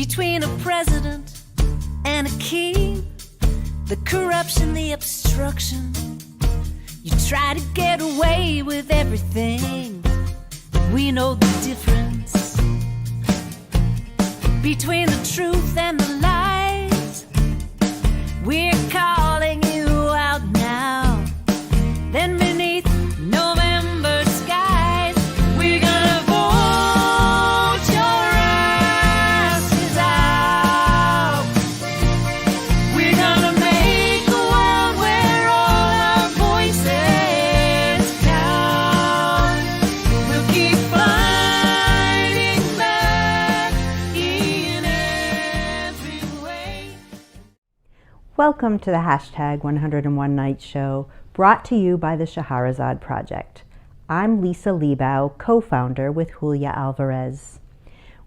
between a president and a king. The corruption, the obstruction. You try to get away with everything. We know the difference between the truth and the lies. We're calling you out now. Then beneath November skies, we're gonna vote your asses out. We're gonna make a world where all our voices count. We'll keep fighting back in every way. Welcome to the hashtag 101 Nights show, brought to you by the Shaharasat Project. I'm Lisa LEIBOW, co-founder with Julia Alvarez.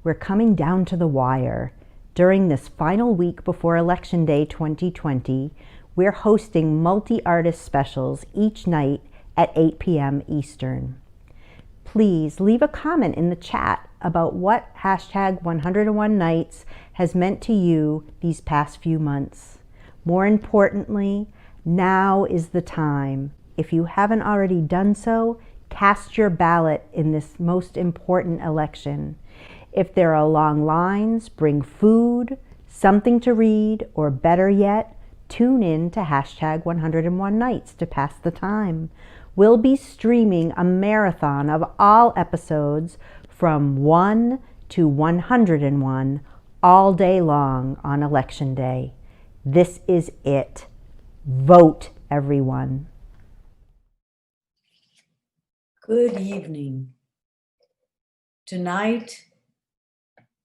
We're coming down to the wire. During this final week before Election Day 2020, we're hosting multi-artist specials each night at 8 p.m. Eastern. Please leave a comment in the chat about what hashtag 101 Nights has meant to you these past few months. More importantly, now is the time. If you haven't already done so, cast your ballot in this most important election. If there are long lines, bring food, something to read, or better yet, tune in to hashtag 101 Nights to pass the time. We'll be streaming a marathon of all episodes from 1 to 101 all day long on Election Day. This is it. Vote, everyone. Good evening. Tonight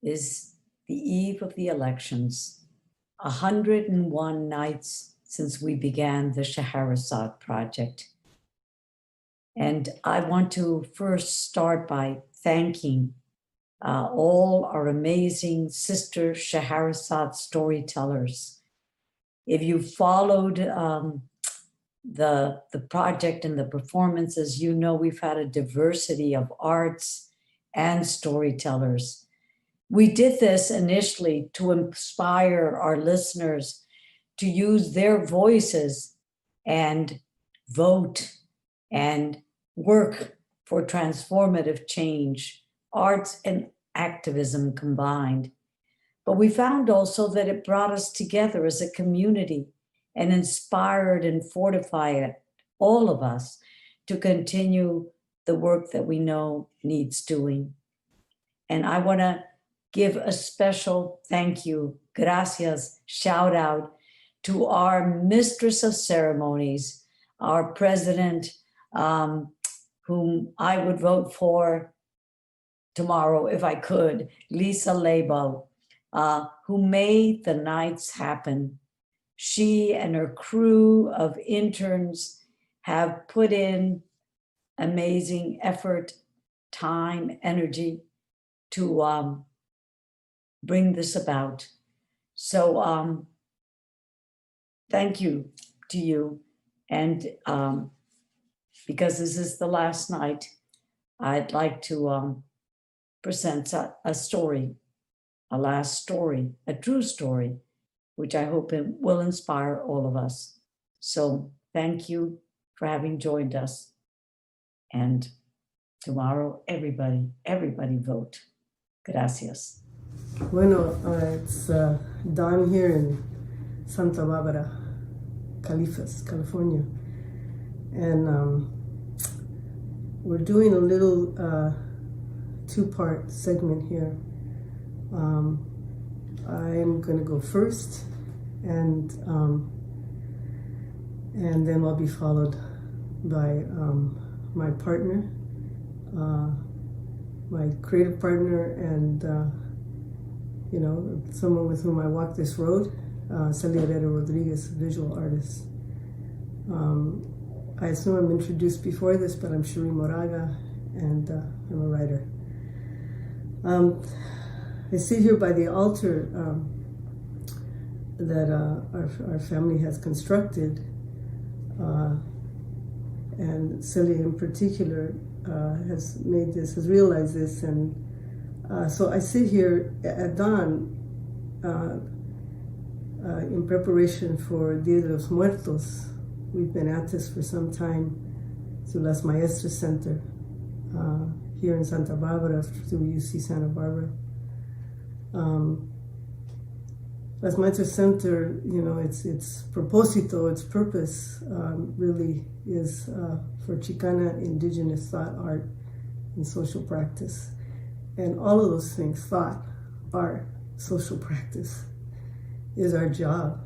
is the eve of the elections, 101 nights since we began the Shaharasat Project. And I want to first start by thanking all our amazing sister Shaharasat storytellers. If you followed the project and the performances, you know we've had a diversity of arts and storytellers. We did this initially to inspire our listeners to use their voices and vote and work for transformative change, arts and activism combined. But we found also that it brought us together as a community and inspired and fortified all of us to continue the work that we know needs doing. And I want to give a special thank you, gracias, shout out to our mistress of ceremonies, our president, whom I would vote for tomorrow if I could, Lisa LEIBOW, who made the nights happen. She and her crew of interns have put in amazing effort, time, energy to bring this about. So thank you to you. And because this is the last night, I'd like to present a story, a last story, a true story, which I hope it will inspire all of us. So thank you for having joined us. And tomorrow, everybody vote. Gracias. Bueno, it's dawn here in Santa Barbara, Califas, California. And we're doing a little two-part segment here. I'm going to go first, and then I'll be followed by my partner, my creative partner, and someone with whom I walk this road, Celia Rodriguez, visual artist. I assume I'm introduced before this, but I'm Cherrie Moraga, and I'm a writer. I sit here by the altar that our family has constructed, and Celia in particular has realized this, and so I sit here at dawn in preparation for Dia de los Muertos. We've been at this for some time through Las Maestras Center here in Santa Barbara, through UC Santa Barbara. Las Maestras Center, its propósito, its purpose really is for Chicana indigenous thought, art, and social practice. And all of those things, thought, art, social practice, is our job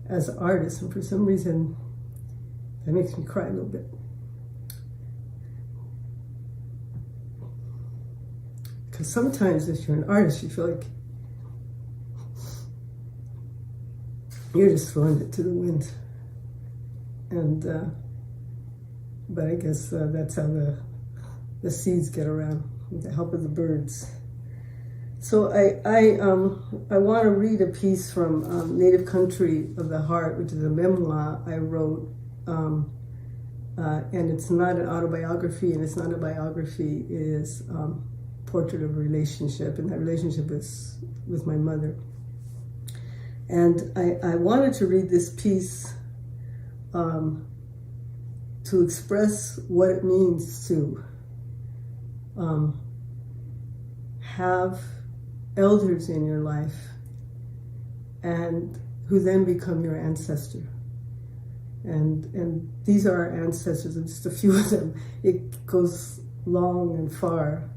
as artists. And for some reason, that makes me cry a little bit. Because sometimes if you're an artist, you feel like you're just throwing it to the wind. And, but I guess that's how the seeds get around, with the help of the birds. So I want to read a piece from Native Country of the Heart, which is a memoir I wrote. And it's not an autobiography, and it's not a biography. It is portrait of a relationship, and that relationship is with my mother. And I wanted to read this piece to express what it means to have elders in your life and who then become your ancestor. And these are our ancestors, and just a few of them. It goes long and far,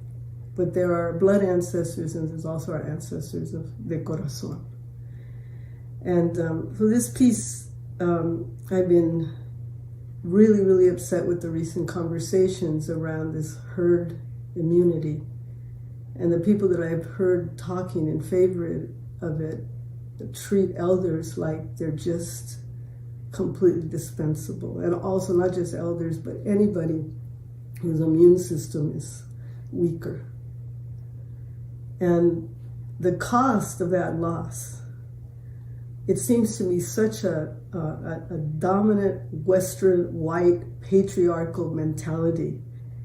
but there are blood ancestors, and there's also our ancestors of de corazón. And for this piece, I've been really, really upset with the recent conversations around this herd immunity. And the people that I've heard talking in favor of it treat elders like they're just completely dispensable. And also not just elders, but anybody whose immune system is weaker. And the cost of that loss, it seems to me such a dominant Western white patriarchal mentality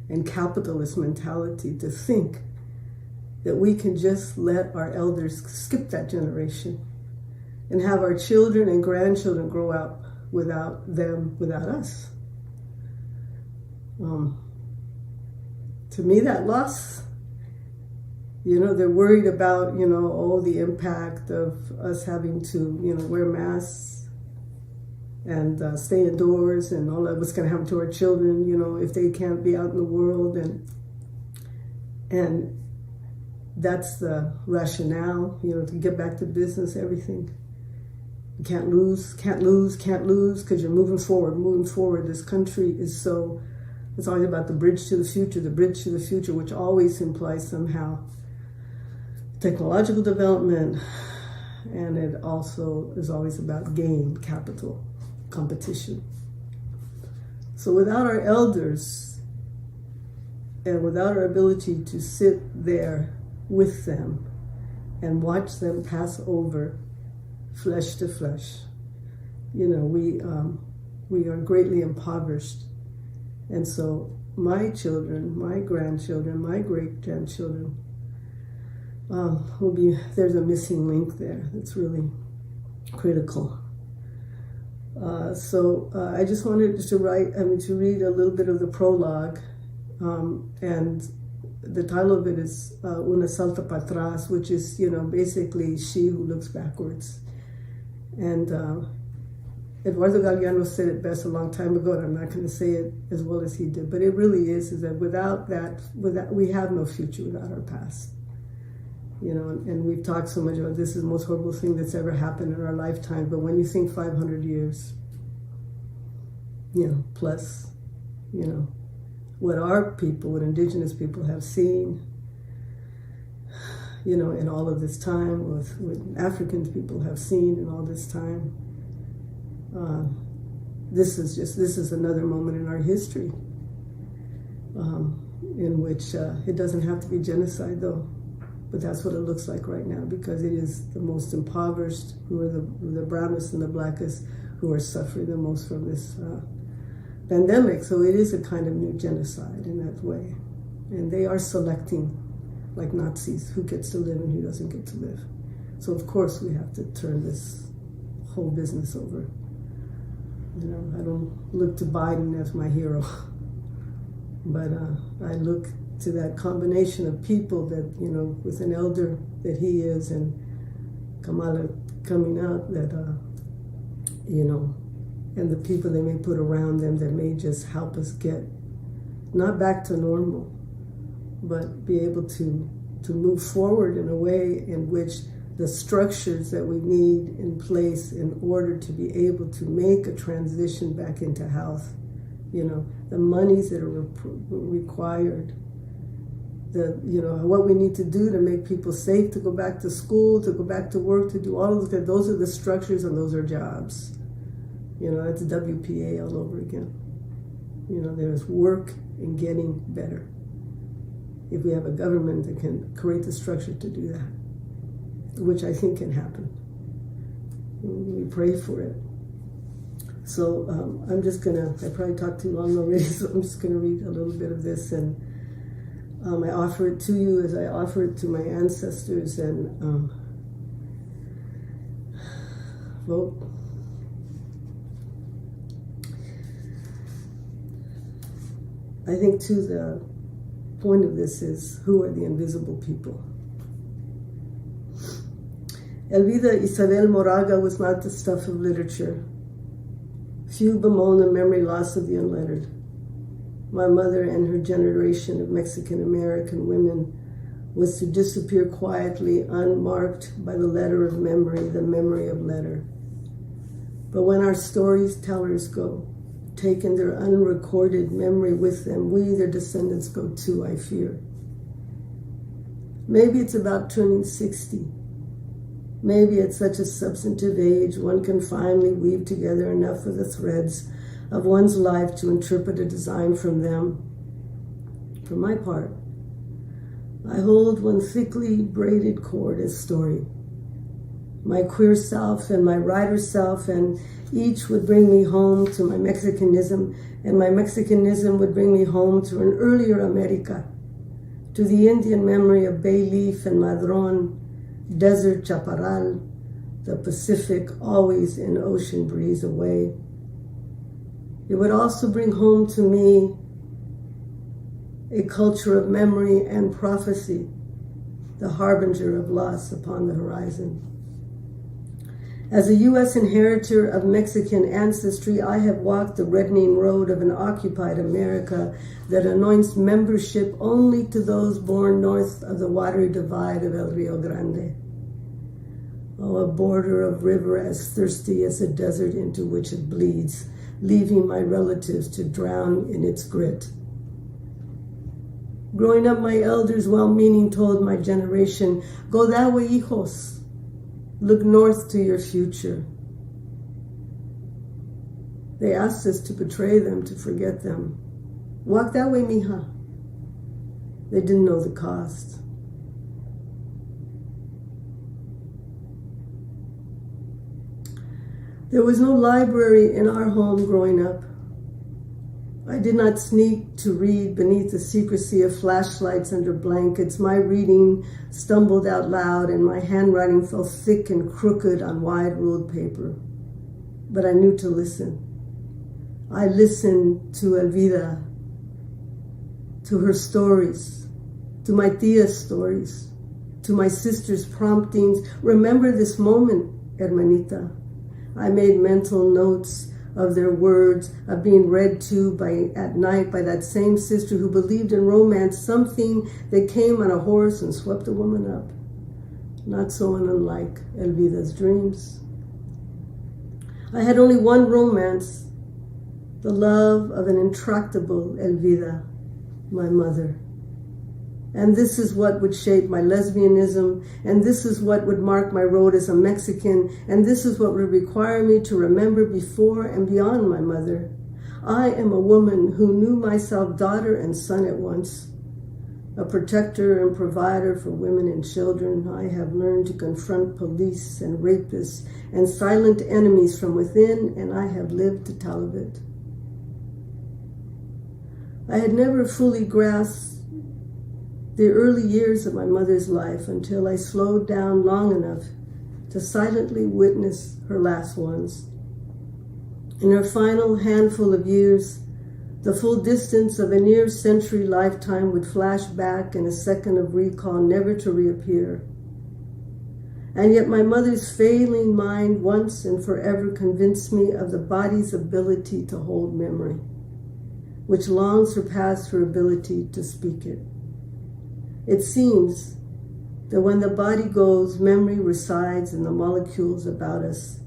and capitalist mentality to think that we can just let our elders skip that generation and have our children and grandchildren grow up without them, without us. To me, that loss, they're worried about, the impact of us having to, wear masks and stay indoors, and all of what's going to happen to our children, if they can't be out in the world. And that's the rationale, to get back to business, everything. You can't lose, because you're moving forward. This country is it's always about the bridge to the future, which always implies somehow technological development, and it also is always about gain, capital, competition. So without our elders, and without our ability to sit there with them and watch them pass over flesh to flesh, we are greatly impoverished. And so my children, my grandchildren, my great-grandchildren, there's a missing link there that's really critical. So I just wanted to read a little bit of the prologue, and the title of it is Una Salta para Atrás, which is, basically she who looks backwards. And Eduardo Galeano said it best a long time ago, and I'm not going to say it as well as he did, but it really is that without we have no future without our past. And we've talked so much about this is the most horrible thing that's ever happened in our lifetime, but when you think 500 years, plus, what our people, what indigenous people have seen, in all of this time, what African people have seen in all this time, this is another moment in our history in which it doesn't have to be genocide, though. But that's what it looks like right now, because it is the most impoverished, who are the brownest and the blackest, who are suffering the most from this pandemic. So it is a kind of new genocide in that way. And they are selecting, like Nazis, who gets to live and who doesn't get to live. So of course we have to turn this whole business over. You know, I don't look to Biden as my hero, but I look to that combination of people that, you know, with an elder that he is, and Kamala coming out, that, you know, and the people they may put around them that may just help us get, not back to normal, but be able to move forward in a way in which the structures that we need in place in order to be able to make a transition back into health, you know, the monies that are required, you know, what we need to do to make people safe to go back to school, to go back to work, to do all of that. Those are the structures and those are jobs. You know, it's WPA all over again. You know, there's work in getting better. If we have a government that can create the structure to do that, which I think can happen. We pray for it. So I'm just gonna, I probably talked too long already, so I'm just gonna read a little bit of this, and I offer it to you as I offer it to my ancestors, and well, I think too the point of this is, who are the invisible people? Elvida Giselle Moraga was not the stuff of literature. Few bemoan the memory loss of the unlettered. My mother and her generation of Mexican-American women was to disappear quietly, unmarked by the letter of memory, the memory of letter. But when our storytellers go, taking their unrecorded memory with them, we, their descendants, go too, I fear. Maybe it's about turning 60. Maybe at such a substantive age, one can finally weave together enough of the threads of one's life to interpret a design from them. For my part, I hold one thickly braided cord as story. My queer self and my writer self, and each would bring me home to my Mexicanism, and my Mexicanism would bring me home to an earlier America, to the Indian memory of bay leaf and madron, desert chaparral, the Pacific always in ocean breeze away. It would also bring home to me a culture of memory and prophecy, the harbinger of loss upon the horizon. As a U.S. inheritor of Mexican ancestry, I have walked the reddening road of an occupied America that anoints membership only to those born north of the watery divide of El Rio Grande. Oh, a border of river as thirsty as the desert into which it bleeds, leaving my relatives to drown in its grit. Growing up, my elders, well-meaning, told my generation, "Go that way, hijos. Look north to your future." They asked us to betray them, to forget them. "Walk that way, mija." They didn't know the cost. There was no library in our home growing up. I did not sneak to read beneath the secrecy of flashlights under blankets. My reading stumbled out loud, and my handwriting fell thick and crooked on wide-ruled paper. But I knew to listen. I listened to Elvida, to her stories, to my tia's stories, to my sister's promptings. Remember this moment, hermanita. I made mental notes of their words, of being read to at night by that same sister who believed in romance, something that came on a horse and swept a woman up. Not so unlike Elvida's dreams. I had only one romance, the love of an intractable Elvida, my mother. And this is what would shape my lesbianism, and this is what would mark my road as a Mexican, and this is what would require me to remember before and beyond my mother. I am a woman who knew myself daughter and son at once. A protector and provider for women and children, I have learned to confront police and rapists and silent enemies from within, and I have lived to tell of it. I had never fully grasped the early years of my mother's life until I slowed down long enough to silently witness her last ones. In her final handful of years, the full distance of a near-century lifetime would flash back in a second of recall, never to reappear. And yet my mother's failing mind once and forever convinced me of the body's ability to hold memory, which long surpassed her ability to speak it. It seems that when the body goes, memory resides in the molecules about us.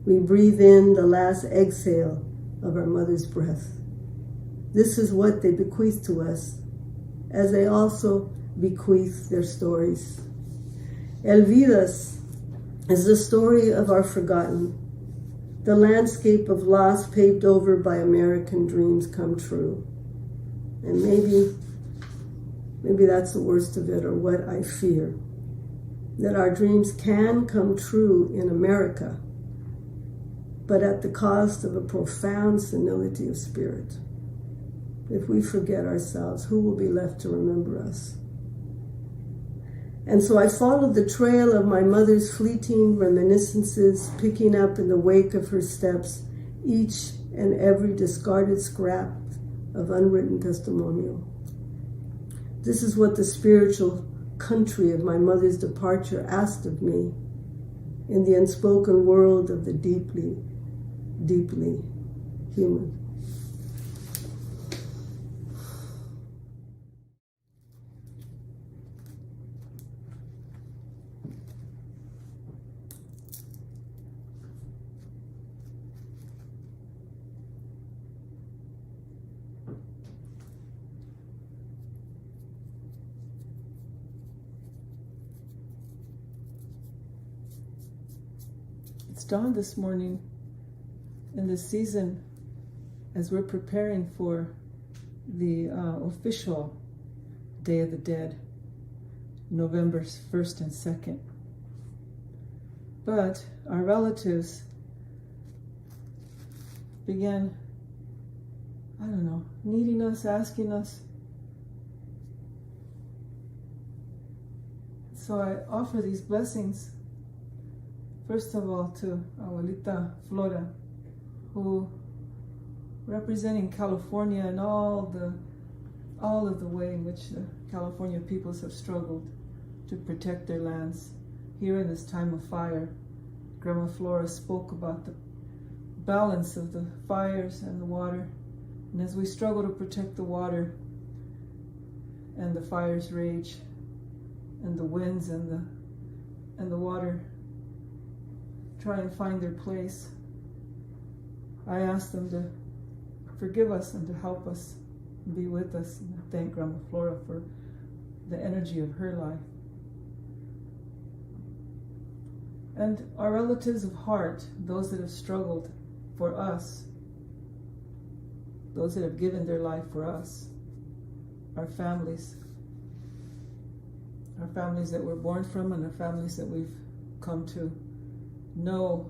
We breathe in the last exhale of our mother's breath. This is what they bequeath to us, as they also bequeath their stories. El Vidas is the story of our forgotten, the landscape of loss paved over by American dreams come true. And maybe that's the worst of it, or what I fear, that our dreams can come true in America, but at the cost of a profound senility of spirit. If we forget ourselves, who will be left to remember us? And so I followed the trail of my mother's fleeting reminiscences, picking up in the wake of her steps each and every discarded scrap of unwritten testimonial. This is what the spiritual country of my mother's departure asked of me in the unspoken world of the deeply, deeply human. It's dawned this morning in this season as we're preparing for the official Day of the Dead, November 1st and 2nd. But our relatives began, needing us, asking us. So I offer these blessings, first of all, to Abuelita Flora, who, representing California and all of the way in which the California peoples have struggled to protect their lands. Here in this time of fire, Grandma Flora spoke about the balance of the fires and the water. And as we struggle to protect the water and the fires rage and the winds and the water try and find their place, I ask them to forgive us and to help us and be with us. And I thank Grandma Flora for the energy of her life. And our relatives of heart, those that have struggled for us, those that have given their life for us, our families that we're born from and our families that we've come to know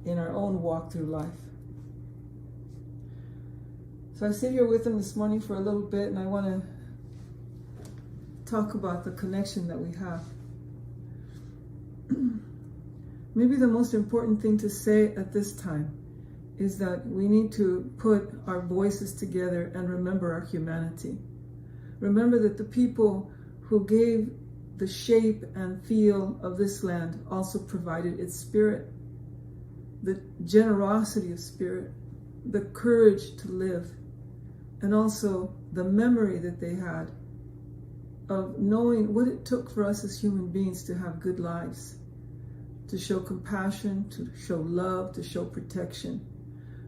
in our own walk through life. So I sit here with them this morning for a little bit, and I want to talk about the connection that we have. Maybe the most important thing to say at this time is that we need to put our voices together and remember our humanity. Remember that the people who gave the shape and feel of this land also provided its spirit, the generosity of spirit, the courage to live, and also the memory that they had of knowing what it took for us as human beings to have good lives, to show compassion, to show love, to show protection,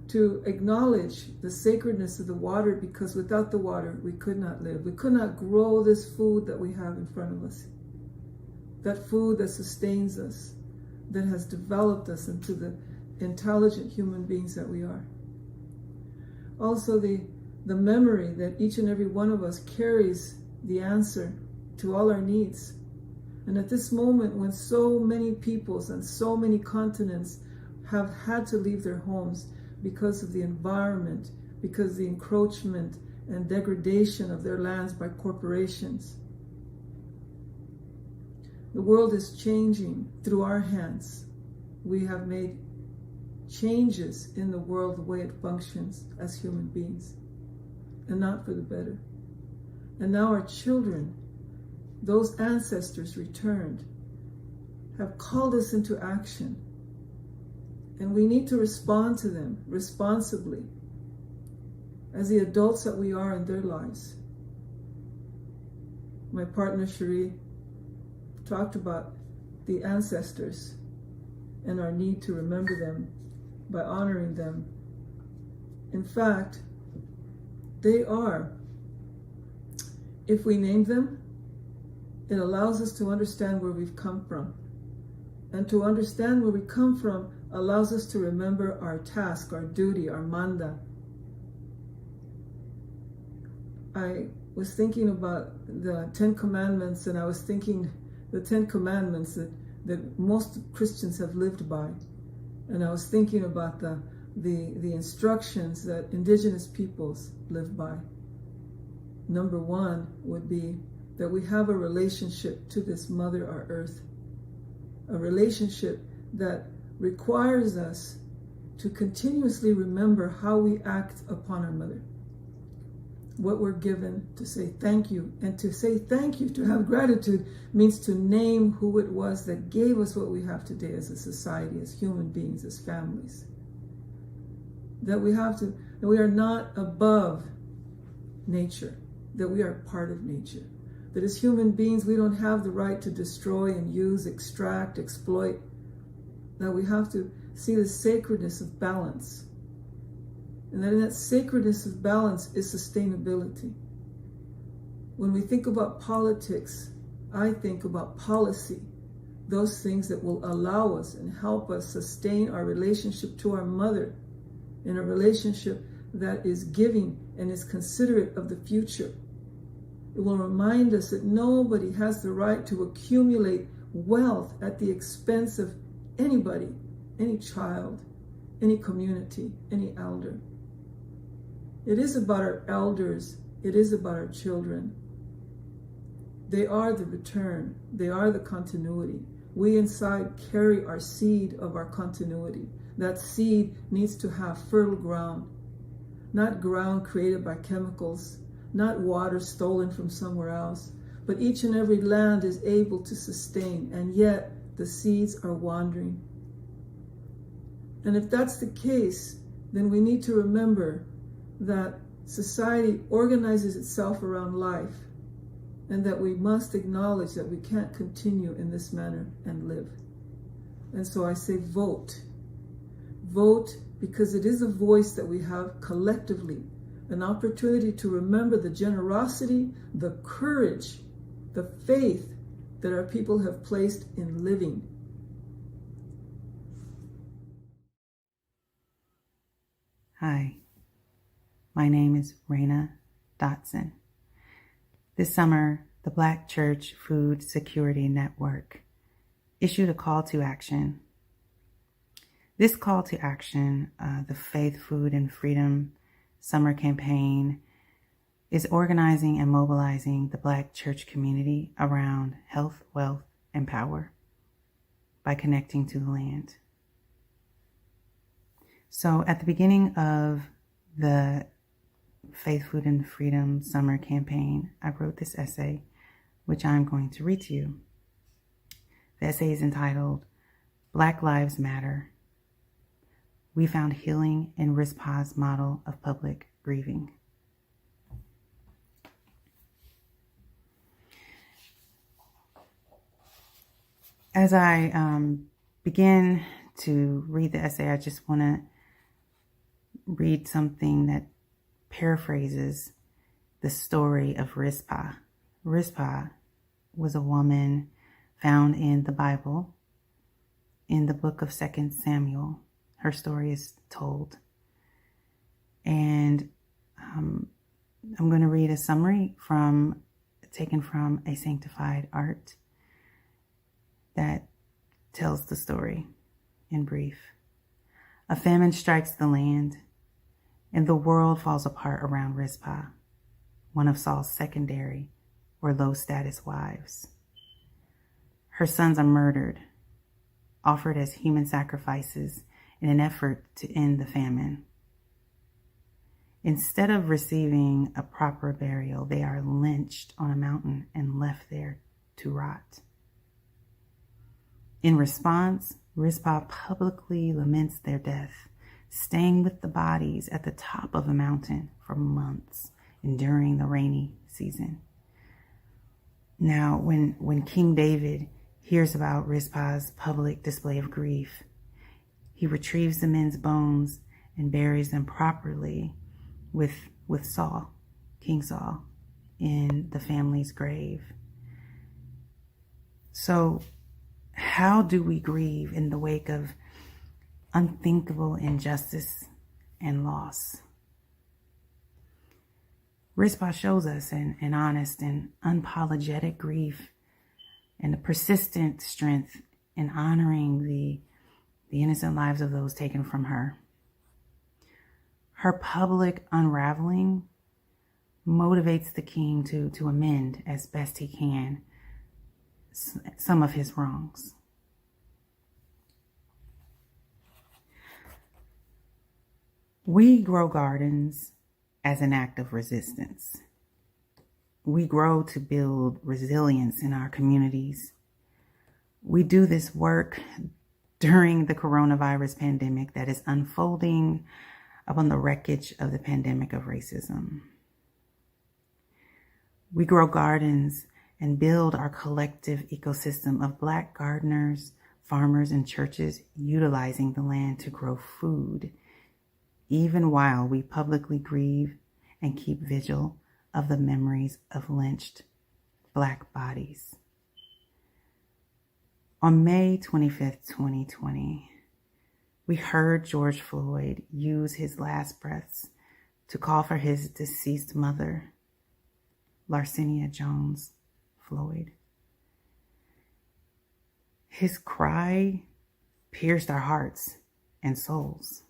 to acknowledge the sacredness of the water, because without the water we could not live. We could not grow this food that we have in front of us, that food that sustains us, that has developed us into the intelligent human beings that we are. Also the memory that each and every one of us carries the answer to all our needs. And at this moment, when so many peoples and so many continents have had to leave their homes because of the environment, because of the encroachment and degradation of their lands by corporations, The world is changing through our hands. We have made changes in the world, the way it functions as human beings, and not for the better. And now our children, those ancestors returned, have called us into action. And we need to respond to them responsibly as the adults that we are in their lives. My partner Cherrie talked about the ancestors and our need to remember them by honoring them. In fact, they are, if we name them, it allows us to understand where we've come from. And to understand where we come from allows us to remember our task, our duty, our manda. I was thinking about the 10 Commandments, and I was thinking the 10 Commandments that most Christians have lived by. And I was thinking about the instructions that indigenous peoples live by. Number one would be that we have a relationship to this Mother, our Earth. A relationship that requires us to continuously remember how we act upon our Mother. What we're given, to say thank you. And to say thank you, to have gratitude, means to name who it was that gave us what we have today as a society, as human beings, as families. That we are not above nature, that we are part of nature. That as human beings, we don't have the right to destroy and use, extract, exploit. That we have to see the sacredness of balance. And that in that sacredness of balance is sustainability. When we think about politics, I think about policy. Those things that will allow us and help us sustain our relationship to our Mother, in a relationship that is giving and is considerate of the future. It will remind us that nobody has the right to accumulate wealth at the expense of anybody, any child, any community, any elder. It is about our elders. It is about our children. They are the return. They are the continuity. We inside carry our seed of our continuity. That seed needs to have fertile ground, not ground created by chemicals, not water stolen from somewhere else, but each and every land is able to sustain, and yet the seeds are wandering. And if that's the case, then we need to remember that society organizes itself around life, and that we must acknowledge that we can't continue in this manner and live. And so I say vote. Vote because it is a voice that we have collectively, an opportunity to remember the generosity, the courage, the faith that our people have placed in living. Hi, my name is Rana Dotson. This summer, the Black Church Food Security Network issued a call to action. This call to action, the Faith, Food, and Freedom Summer Campaign, is organizing and mobilizing the Black church community around health, wealth, and power by connecting to the land. So at the beginning of the Faith, Food, and Freedom Summer Campaign, I wrote this essay, which I'm going to read to you. The essay is entitled, Black Lives Matter. We found healing in RISPA's model of public grieving. As I begin to read the essay, I just want to read something that paraphrases the story of RISPA. RISPA was a woman found in the Bible, in the book of 2 Samuel. Her story is told. And I'm going to read a summary taken from A Sanctified Art that tells the story in brief. A famine strikes the land, and the world falls apart around Rizpah, one of Saul's secondary or low-status wives. Her sons are murdered, offered as human sacrifices in an effort to end the famine. Instead of receiving a proper burial, they are lynched on a mountain and left there to rot. In response, Rizpah publicly laments their death, staying with the bodies at the top of a mountain for months, enduring the rainy season. Now, when King David hears about Rizpah's public display of grief, he retrieves the men's bones and buries them properly with Saul, King Saul, in the family's grave. So, how do we grieve in the wake of unthinkable injustice and loss? Rizpah shows us an honest and unapologetic grief and a persistent strength in honoring the innocent lives of those taken from her. Her public unraveling motivates the king to amend as best he can some of his wrongs. We grow gardens as an act of resistance. We grow to build resilience in our communities. We do this work during the coronavirus pandemic that is unfolding upon the wreckage of the pandemic of racism. We grow gardens and build our collective ecosystem of Black gardeners, farmers, and churches utilizing the land to grow food, even while we publicly grieve and keep vigil of the memories of lynched Black bodies. On May 25th, 2020, we heard George Floyd use his last breaths to call for his deceased mother, Larcenia Jones Floyd. His cry pierced our hearts and souls.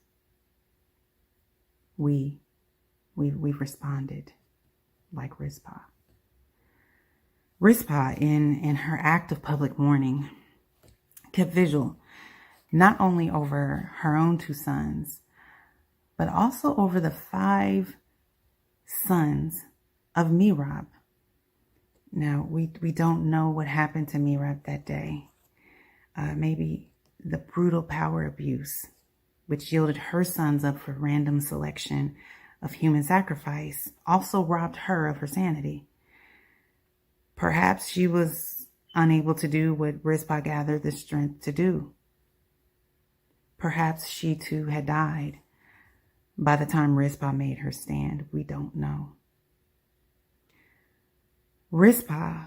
We responded like Rizpah. Rizpah, in her act of public mourning, kept vigil not only over her own 2 sons, but also over the 5 sons of Merab. Now, we don't know what happened to Merab that day. Maybe the brutal power abuse, which yielded her sons up for random selection of human sacrifice, also robbed her of her sanity. Perhaps she was unable to do what Rizpah gathered the strength to do. Perhaps she too had died by the time Rizpah made her stand. We don't know. Rizpah,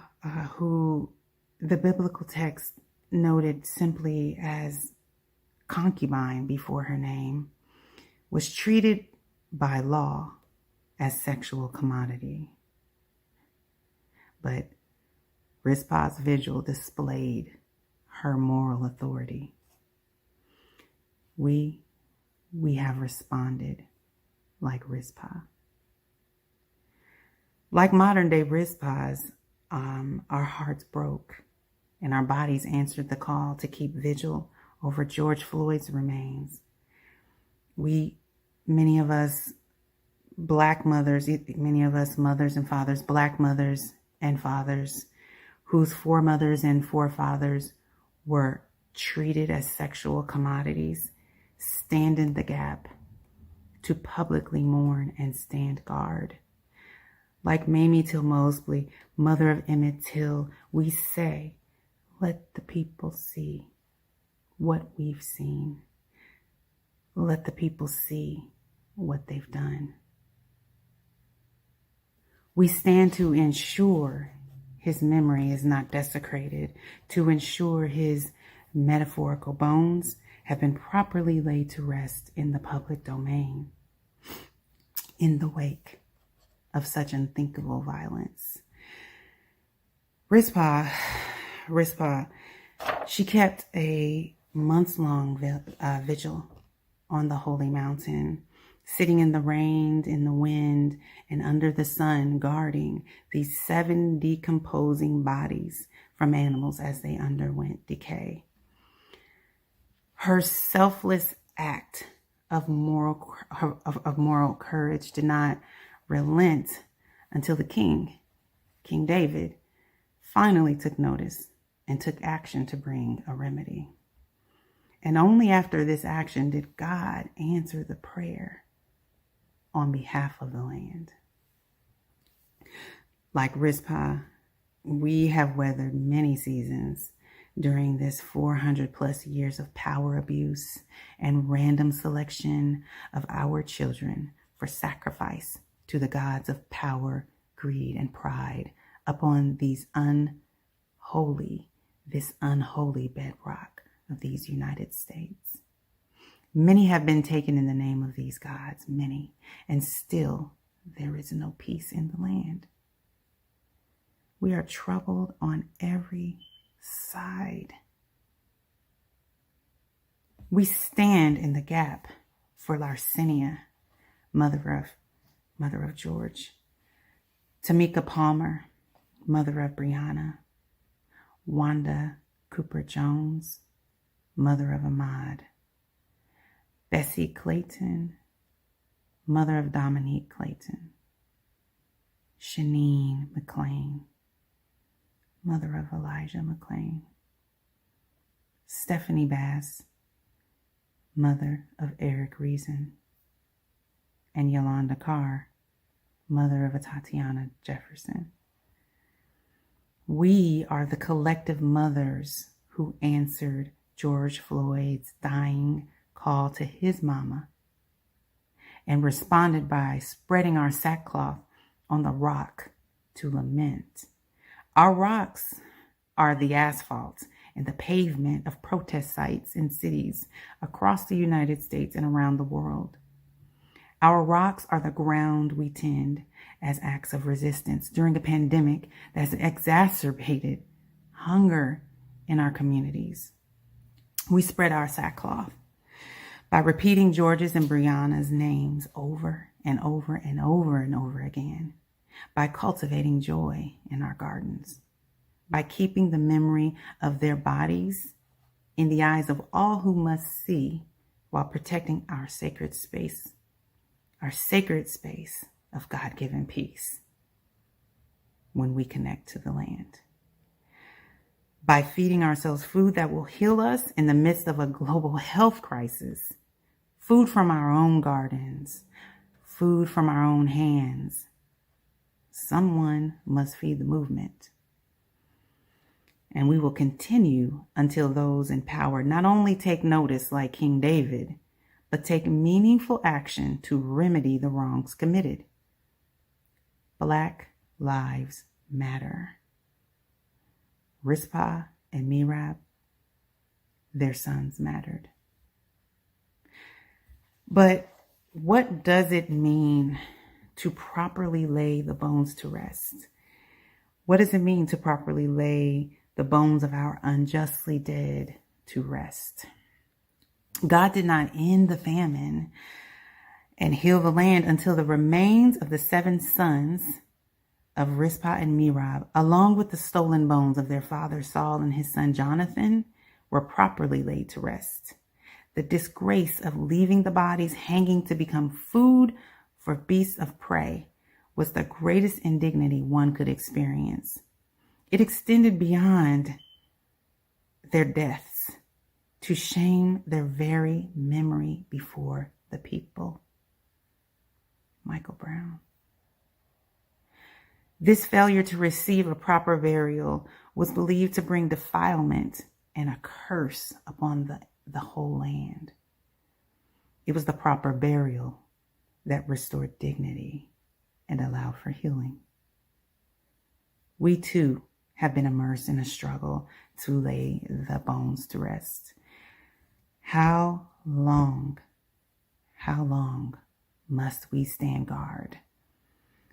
who the biblical text noted simply as concubine before her name, was treated by law as sexual commodity. But Rizpah's vigil displayed her moral authority. We have responded like Rizpah. Like modern day Rizpahs, our hearts broke and our bodies answered the call to keep vigil over George Floyd's remains. Many of us Black mothers, many of us mothers and fathers, Black mothers and fathers, whose foremothers and forefathers were treated as sexual commodities, stand in the gap to publicly mourn and stand guard. Like Mamie Till Mosley, mother of Emmett Till, we say, let the people see what we've seen. Let the people see what they've done. We stand to ensure his memory is not desecrated, to ensure his metaphorical bones have been properly laid to rest in the public domain. In the wake of such unthinkable violence, Rizpah, she kept a months-long vigil on the holy mountain, sitting in the rain, in the wind, and under the sun, guarding these 7 decomposing bodies from animals as they underwent decay. Her selfless act of moral courage did not relent until the King David, finally took notice and took action to bring a remedy. And only after this action did God answer the prayer on behalf of the land. Like Rizpah, we have weathered many seasons during this 400 plus years of power abuse and random selection of our children for sacrifice to the gods of power, greed, and pride upon this unholy bedrock of these United States. Many have been taken in the name of these gods, many, and still there is no peace in the land. We are troubled on every side. We stand in the gap for Larcenia, mother of George, Tamika Palmer, mother of Brianna, Wanda Cooper Jones, mother of Ahmaud, Bessie Clayton, mother of Dominique Clayton, Shanine McLean, mother of Elijah McLean, Stephanie Bass, mother of Eric Reason, and Yolanda Carr, mother of Tatiana Jefferson. We are the collective mothers who answered George Floyd's dying call to his mama and responded by spreading our sackcloth on the rock to lament. Our rocks are the asphalt and the pavement of protest sites in cities across the United States and around the world. Our rocks are the ground we tend as acts of resistance during a pandemic that's exacerbated hunger in our communities. We spread our sackcloth by repeating George's and Brianna's names over and over and over and over again, by cultivating joy in our gardens, by keeping the memory of their bodies in the eyes of all who must see, while protecting our sacred space of God-given peace when we connect to the land. By feeding ourselves food that will heal us in the midst of a global health crisis, food from our own gardens, food from our own hands. Someone must feed the movement. And we will continue until those in power not only take notice like King David, but take meaningful action to remedy the wrongs committed. Black lives matter. Rizpah and Merab, their sons mattered. But what does it mean to properly lay the bones to rest? What does it mean to properly lay the bones of our unjustly dead to rest? God did not end the famine and heal the land until the remains of the 7 sons of Rizpah and Merab, along with the stolen bones of their father Saul and his son Jonathan, were properly laid to rest. The disgrace of leaving the bodies hanging to become food for beasts of prey was the greatest indignity one could experience. It extended beyond their deaths to shame their very memory before the people. Michael Brown. This failure to receive a proper burial was believed to bring defilement and a curse upon the whole land. It was the proper burial that restored dignity and allowed for healing. We too have been immersed in a struggle to lay the bones to rest. How long must we stand guard?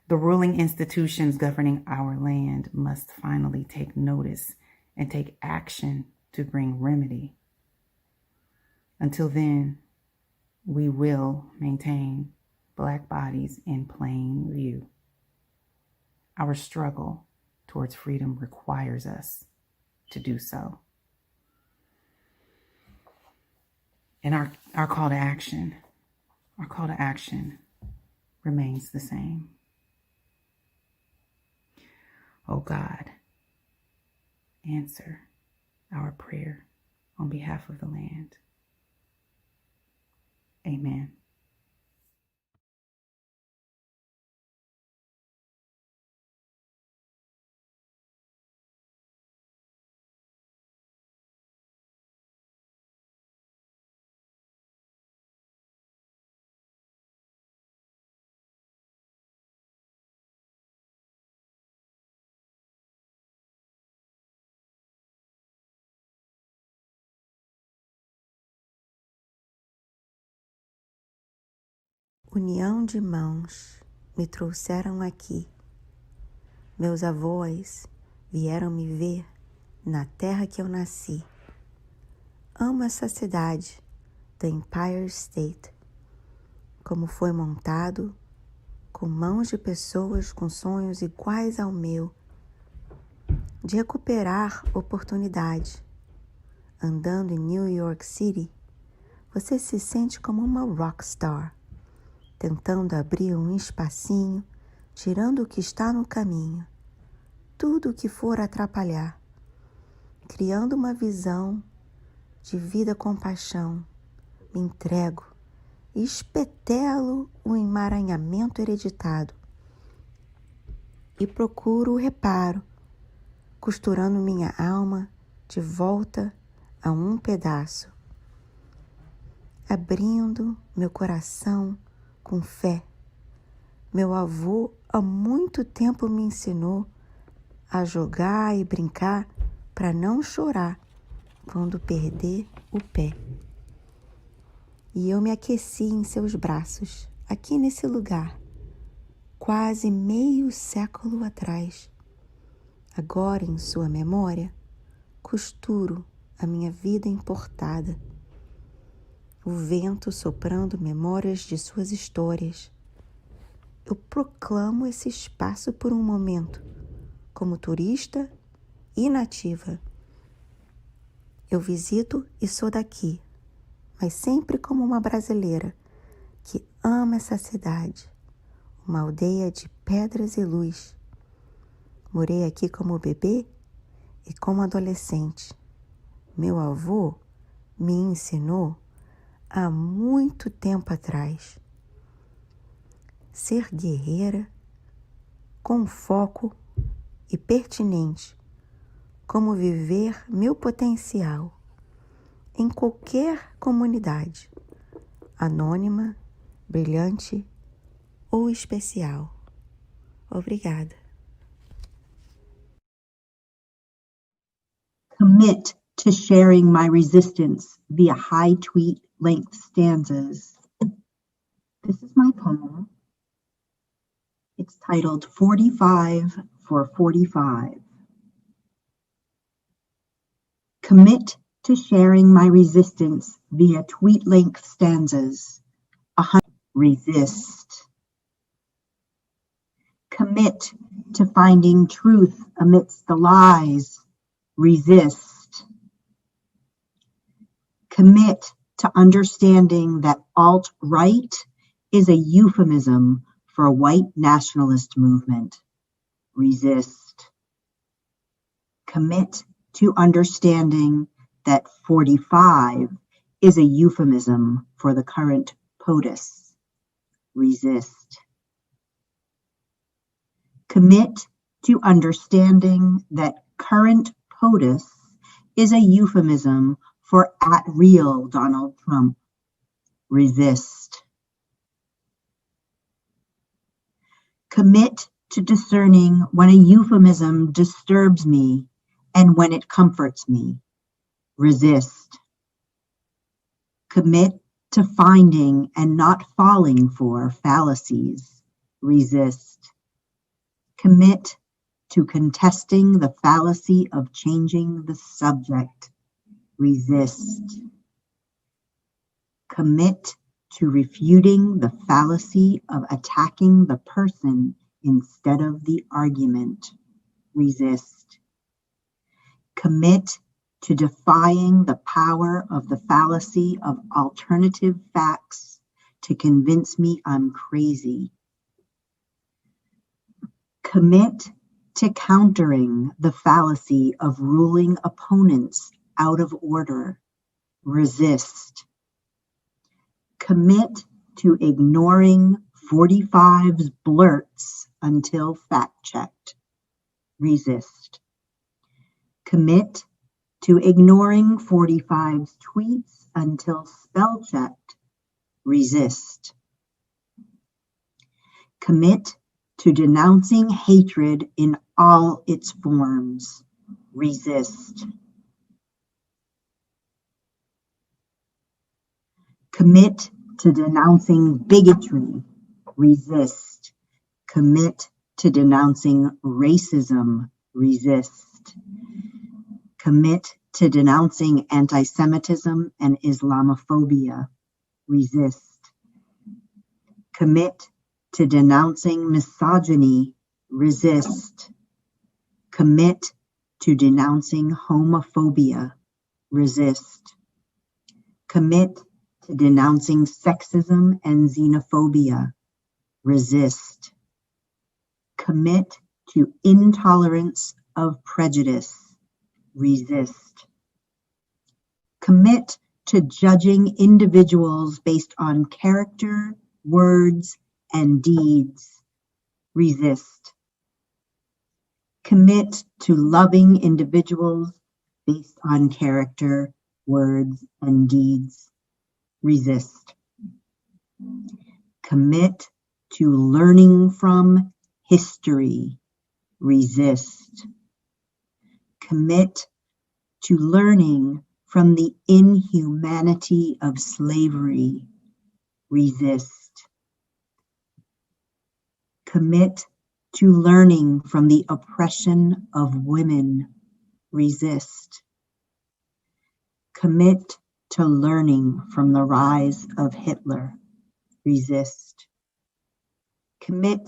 The ruling institutions governing our land must finally take notice and take action to bring remedy. Until then, we will maintain Black bodies in plain view. Our struggle towards freedom requires us to do so. And our call to action remains the same. Oh God, answer our prayer on behalf of the land. Amen. União de mãos me trouxeram aqui. Meus avós vieram me ver na terra que eu nasci. Amo essa cidade, the Empire State, como foi montado, com mãos de pessoas com sonhos iguais ao meu, de recuperar oportunidade. Andando em New York City, você se sente como uma rockstar, tentando abrir um espacinho, tirando o que está no caminho, tudo o que for atrapalhar, criando uma visão de vida com paixão. Me entrego e espetelo o emaranhamento hereditado e procuro o reparo, costurando minha alma de volta a um pedaço, abrindo meu coração com fé. Meu avô há muito tempo me ensinou a jogar e brincar para não chorar quando perder o pé. E eu me aqueci em seus braços, aqui nesse lugar, quase meio século atrás. Agora, em sua memória, costuro a minha vida importada. O vento soprando memórias de suas histórias. Eu proclamo esse espaço por um momento, como turista e nativa. Eu visito e sou daqui, mas sempre como uma brasileira que ama essa cidade, uma aldeia de pedras e luz. Morei aqui como bebê e como adolescente. Meu avô me ensinou há muito tempo atrás. Ser guerreira, com foco e pertinente, como viver meu potencial em qualquer comunidade, anônima, brilhante ou especial. Obrigada. Commit to sharing my resistance via high tweet length stanzas. This is my poem. It's titled 45 for 45. Commit to sharing my resistance via tweet length stanzas. Resist. Commit to finding truth amidst the lies. Resist. Commit to understanding that alt-right is a euphemism for a white nationalist movement. Resist. Commit to understanding that 45 is a euphemism for the current POTUS. Resist. Commit to understanding that current POTUS is a euphemism for at real Donald Trump. Resist. Commit to discerning when a euphemism disturbs me and when it comforts me. Resist. Commit to finding and not falling for fallacies. Resist. Commit to contesting the fallacy of changing the subject. Resist. Commit to refuting the fallacy of attacking the person instead of the argument. Resist. Commit to defying the power of the fallacy of alternative facts to convince me I'm crazy. Commit to countering the fallacy of ruling opponents out of order. Resist. Commit to ignoring 45's blurts until fact-checked. Resist. Commit to ignoring 45's tweets until spell-checked. Resist. Commit to denouncing hatred in all its forms. Resist. Commit to denouncing bigotry. Resist. Commit to denouncing racism. Resist. Commit to denouncing anti-Semitism and Islamophobia. Resist. Commit to denouncing misogyny. Resist. Commit to denouncing homophobia. Resist. Commit to denouncing sexism and xenophobia. Resist. Commit to intolerance of prejudice. Resist. Commit to judging individuals based on character, words, and deeds. Resist. Commit to loving individuals based on character, words, and deeds. Resist. Commit to learning from history. Resist. Commit to learning from the inhumanity of slavery. Resist. Commit to learning from the oppression of women. Resist. Commit to learning from the rise of Hitler. Resist. Commit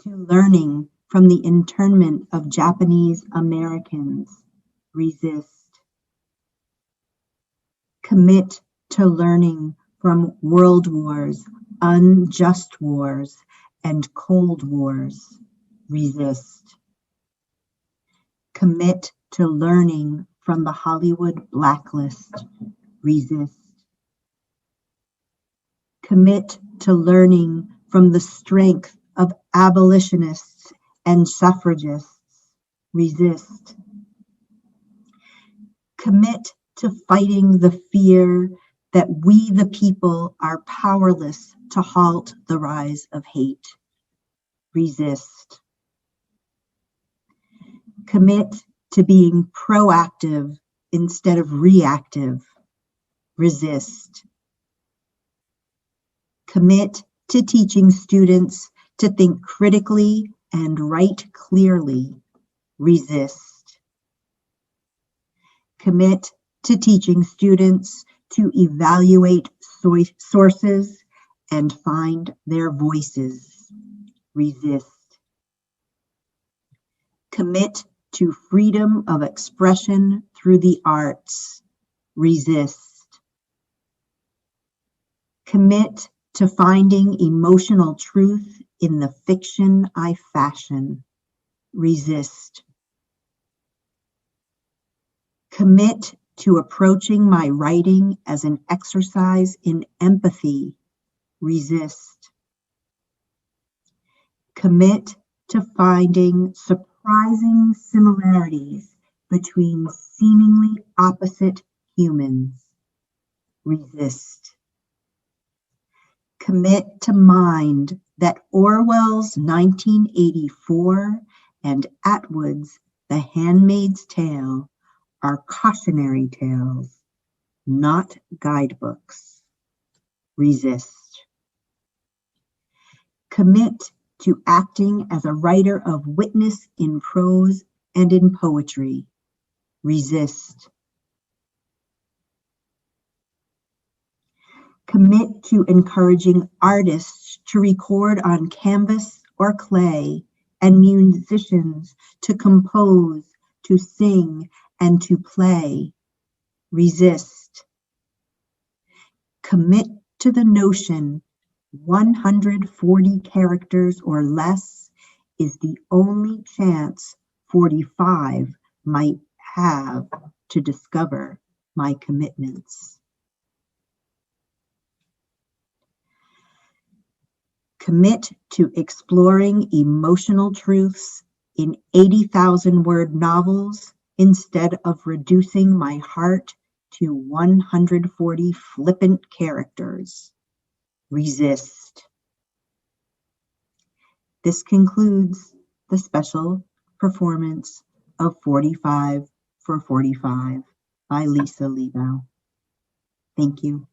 to learning from the internment of Japanese Americans. Resist. Commit to learning from world wars, unjust wars, and cold wars. Resist. Commit to learning from the Hollywood blacklist. Resist. Commit to learning from the strength of abolitionists and suffragists. Resist. Commit to fighting the fear that we, the people, are powerless to halt the rise of hate. Resist. Commit to being proactive instead of reactive. Resist. Commit to teaching students to think critically and write clearly. Resist. Commit to teaching students to evaluate sources and find their voices. Resist. Commit to freedom of expression through the arts. Resist. Commit to finding emotional truth in the fiction I fashion. Resist. Commit to approaching my writing as an exercise in empathy. Resist. Commit to finding surprising similarities between seemingly opposite humans. Resist. Commit to mind that Orwell's 1984 and Atwood's The Handmaid's Tale are cautionary tales, not guidebooks. Resist. Commit to acting as a writer of witness in prose and in poetry. Resist. Commit to encouraging artists to record on canvas or clay and musicians to compose, to sing, and to play. Resist. Commit to the notion 140 characters or less is the only chance 45 might have to discover my commitments. Commit to exploring emotional truths in 80,000-word novels instead of reducing my heart to 140 flippant characters. Resist. This concludes the special performance of 45 for 45 by Lisa LEIBOW. Thank you.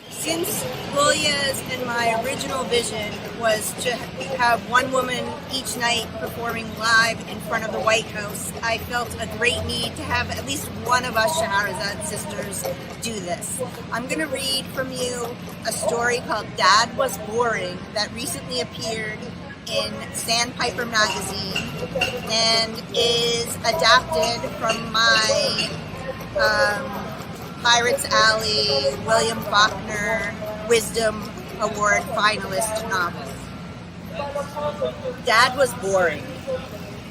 Since Julia's and my original vision was to have one woman each night performing live in front of the White House, I felt a great need to have at least one of us Shaharasat sisters do this. I'm going to read from you a story called Dad Was Boring that recently appeared in Sandpiper magazine and is adapted from my Pirates Alley, William Faulkner Wisdom Award finalist novel. Dad was boring.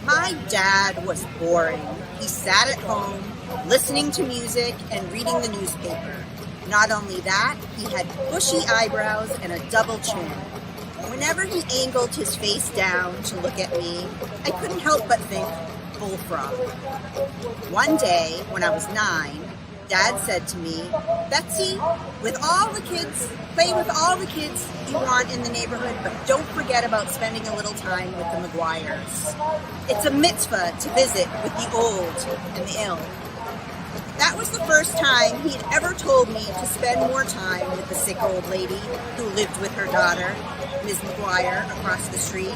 My dad was boring. He sat at home, listening to music and reading the newspaper. Not only that, he had bushy eyebrows and a double chin. Whenever he angled his face down to look at me, I couldn't help but think, bullfrog. One day, when I was 9, Dad said to me, Betsy, play with all the kids you want in the neighborhood, but don't forget about spending a little time with the McGuires. It's a mitzvah to visit with the old and the ill. That was the first time he'd ever told me to spend more time with the sick old lady who lived with her daughter, Ms. McGuire, across the street,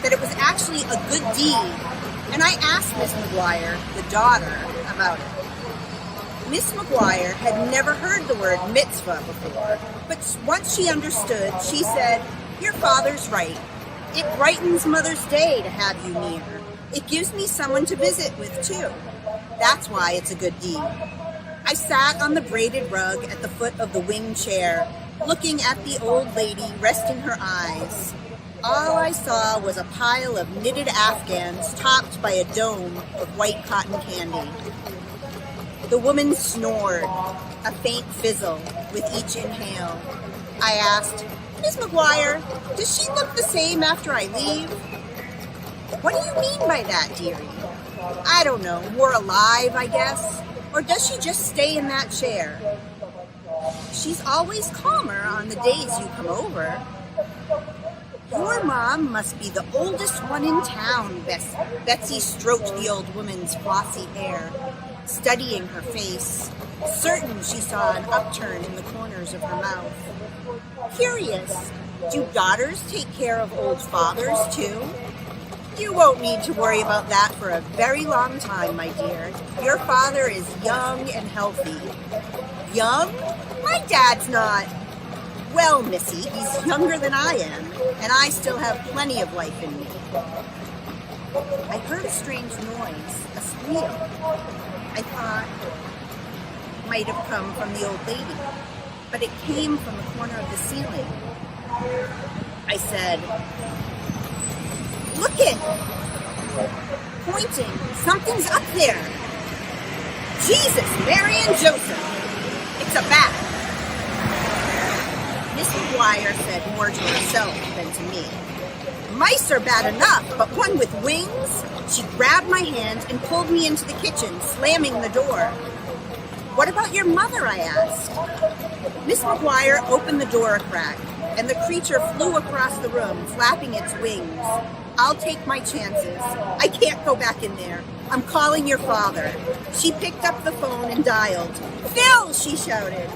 that it was actually a good deed. And I asked Ms. McGuire, the daughter, about it. Miss McGuire had never heard the word mitzvah before, but once she understood, she said, "Your father's right. It brightens Mother's Day to have you near. It gives me someone to visit with, too. That's why it's a good deed." I sat on the braided rug at the foot of the wing chair, looking at the old lady resting her eyes. All I saw was a pile of knitted Afghans topped by a dome of white cotton candy. The woman snored, a faint fizzle with each inhale. I asked, "Miss McGuire, does she look the same after I leave?" "What do you mean by that, dearie?" "I don't know, more alive, I guess. Or does she just stay in that chair?" "She's always calmer on the days you come over." "Your mom must be the oldest one in town," Betsy stroked the old woman's flossy hair, studying her face, certain she saw an upturn in the corners of her mouth. "Curious, do daughters take care of old fathers, too?" "You won't need to worry about that for a very long time, my dear. Your father is young and healthy." "Young? My dad's not." "Well, Missy, he's younger than I am, and I still have plenty of life in me." I heard a strange noise, a squeal. I thought it might have come from the old lady, but it came from the corner of the ceiling. I said, "Look it!" Pointing, "Something's up there." "Jesus, Mary and Joseph! It's a bat." Miss McGuire said more to herself than to me. "Mice are bad enough, but one with wings?" She grabbed my hand and pulled me into the kitchen, slamming the door. "What about your mother?" I asked. Miss McGuire opened the door a crack, and the creature flew across the room, flapping its wings. "I'll take my chances. I can't go back in there. I'm calling your father." She picked up the phone and dialed. "Phil!" she shouted.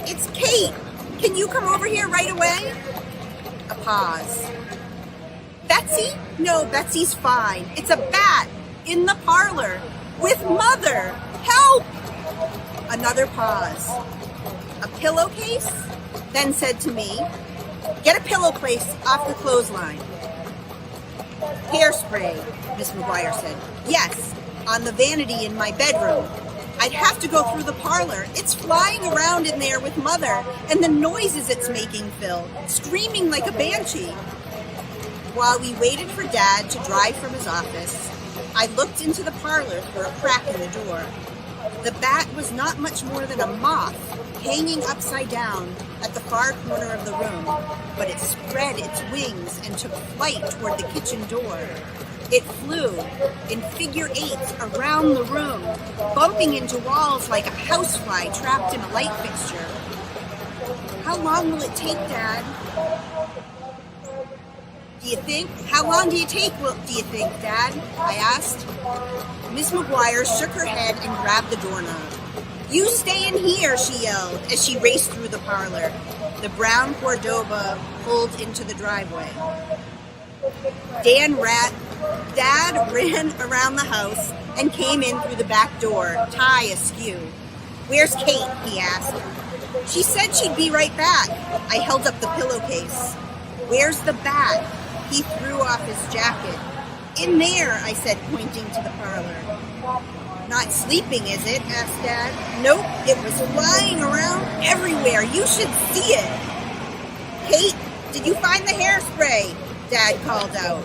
"It's Kate. Can you come over here right away?" A pause. "Betsy? No, Betsy's fine. It's a bat in the parlor with Mother. Help!" Another pause. "A pillowcase?" Then said to me, "Get a pillowcase off the clothesline." "Hairspray," Miss McGuire said. "Yes, on the vanity in my bedroom. I'd have to go through the parlor. It's flying around in there with Mother, and the noises it's making, Phil, screaming like a banshee. While we waited for Dad to drive from his office, I looked into the parlor through a crack in the door. The bat was not much more than a moth hanging upside down at the far corner of the room, but it spread its wings and took flight toward the kitchen door. It flew in figure eights around the room, bumping into walls like a housefly trapped in a light fixture. How long will it take, Dad? How long do you think, Dad? I asked. Miss McGuire shook her head and grabbed the doorknob. You stay in here, she yelled as she raced through the parlor. The brown Cordova pulled into the driveway. Dad ran around the house and came in through the back door, tie askew. Where's Kate? He asked. She said she'd be right back. I held up the pillowcase. Where's the bat? He threw off his jacket. In there, I said, pointing to the parlor. Not sleeping, is it? Asked Dad. Nope, it was flying around everywhere. You should see it. Kate, did you find the hairspray? Dad called out.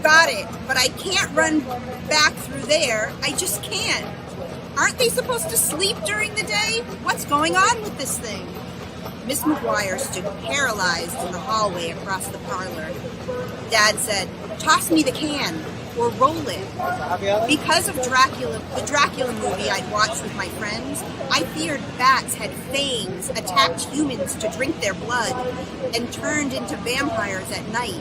Got it, but I can't run back through there. I just can't. Aren't they supposed to sleep during the day? What's going on with this thing? Miss McGuire stood paralyzed in the hallway across the parlor. Dad said, toss me the can, or roll it. Because of the Dracula movie I'd watched with my friends, I feared bats had fangs, attacked humans to drink their blood, and turned into vampires at night.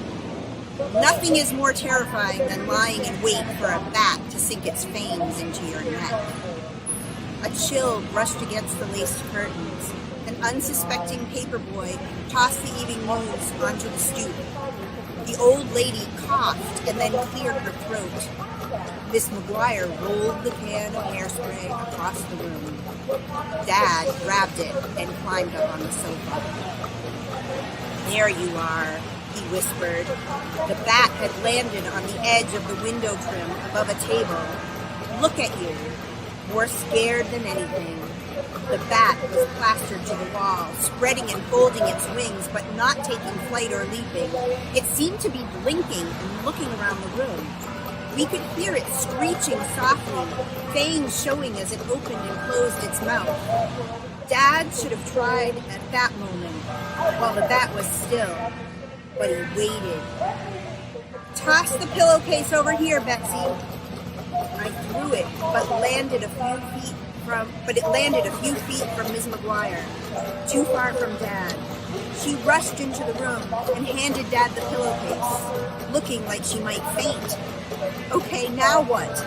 Nothing is more terrifying than lying in wait for a bat to sink its fangs into your neck. A chill brushed against the laced curtains. An unsuspecting paperboy tossed the evening news onto the stoop. The old lady coughed and then cleared her throat. Miss McGuire rolled the can of hairspray across the room. Dad grabbed it and climbed up on the sofa. There you are, he whispered. The bat had landed on the edge of the window trim above a table. Look at you, more scared than anything. The bat was plastered to the wall, spreading and folding its wings, but not taking flight or leaping. It seemed to be blinking and looking around the room. We could hear it screeching softly, fangs showing as it opened and closed its mouth. Dad should have tried at that moment, while the bat was still, but he waited. Toss the pillowcase over here, Betsy. I threw it, but it landed a few feet from Miss McGuire, too far from Dad. She rushed into the room and handed Dad the pillowcase, looking like she might faint. Okay, now what?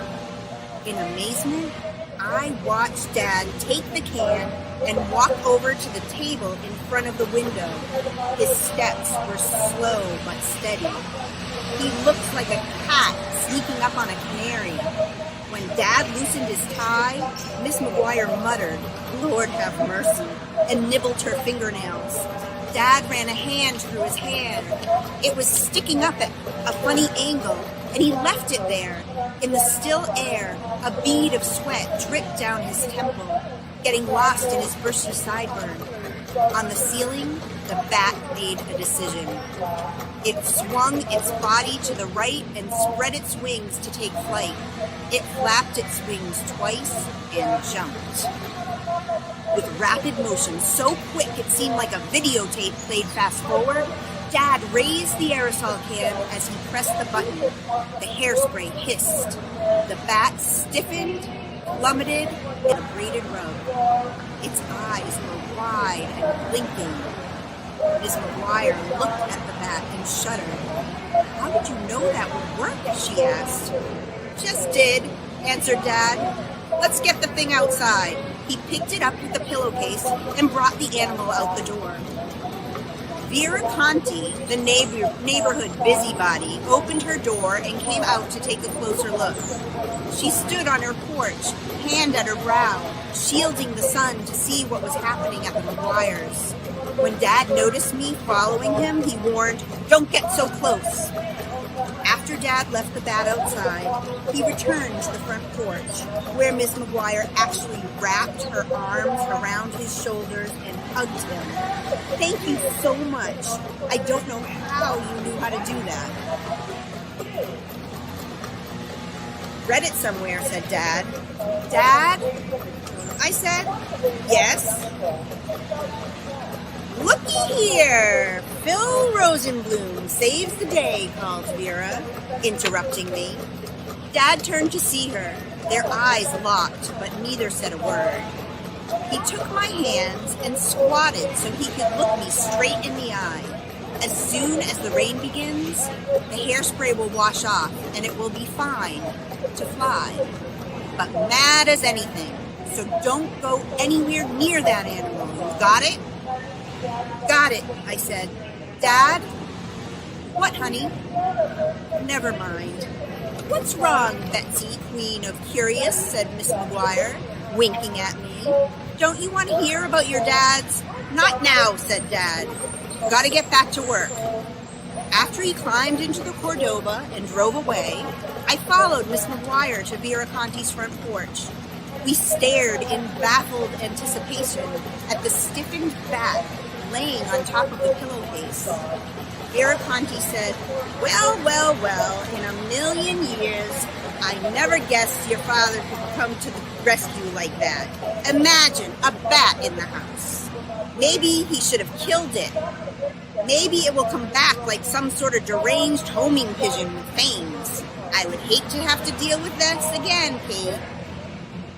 In amazement, I watched Dad take the can and walk over to the table in front of the window. His steps were slow but steady. He looked like a cat sneaking up on a canary. When Dad loosened his tie, Miss McGuire muttered, Lord have mercy, and nibbled her fingernails. Dad ran a hand through his hair. It was sticking up at a funny angle, and he left it there. In the still air, a bead of sweat dripped down his temple, getting lost in his bushy sideburn. On the ceiling, the bat made a decision. It swung its body to the right and spread its wings to take flight. It flapped its wings twice and jumped. With rapid motion, so quick it seemed like a videotape played fast forward, Dad raised the aerosol can as he pressed the button. The hairspray hissed. The bat stiffened, plummeted in a braided rug. Its eyes were wide and blinking. Miss McGuire looked at the bat and shuddered. How did you know that would work? She asked. Just did, answered Dad. Let's get the thing outside. He picked it up with the pillowcase and brought the animal out the door. Vera Conti, the neighborhood busybody, opened her door and came out to take a closer look. She stood on her porch, hand at her brow, shielding the sun to see what was happening at the McGuires. When Dad noticed me following him, he warned, "Don't get so close." After After Dad left the bat outside, he returned to the front porch, where Miss McGuire actually wrapped her arms around his shoulders and hugged him. Thank you so much. I don't know how you knew how to do that. Read it somewhere, said Dad. Dad? I said, yes. Looky here! Phil Rosenblum saves the day, called Vera, interrupting me. Dad turned to see her. Their eyes locked, but neither said a word. He took my hands and squatted so he could look me straight in the eye. As soon as the rain begins, the hairspray will wash off and it will be fine to fly. But mad as anything, so don't go anywhere near that animal. You got it? Got it, I said. Dad? What, honey? Never mind. What's wrong, Betsy, Queen of Curious, said Miss McGuire, winking at me. Don't you want to hear about your dads? Not now, said Dad. Gotta get back to work. After he climbed into the Cordoba and drove away, I followed Miss McGuire to Vera Conti's front porch. We stared in baffled anticipation at the stiffened bat laying on top of the pillowcase. Vera Conti said, well, in a million years, I never guessed your father could come to the rescue like that. Imagine a bat in the house. Maybe he should have killed it. Maybe it will come back like some sort of deranged homing pigeon with fangs. I would hate to have to deal with this again, Kate.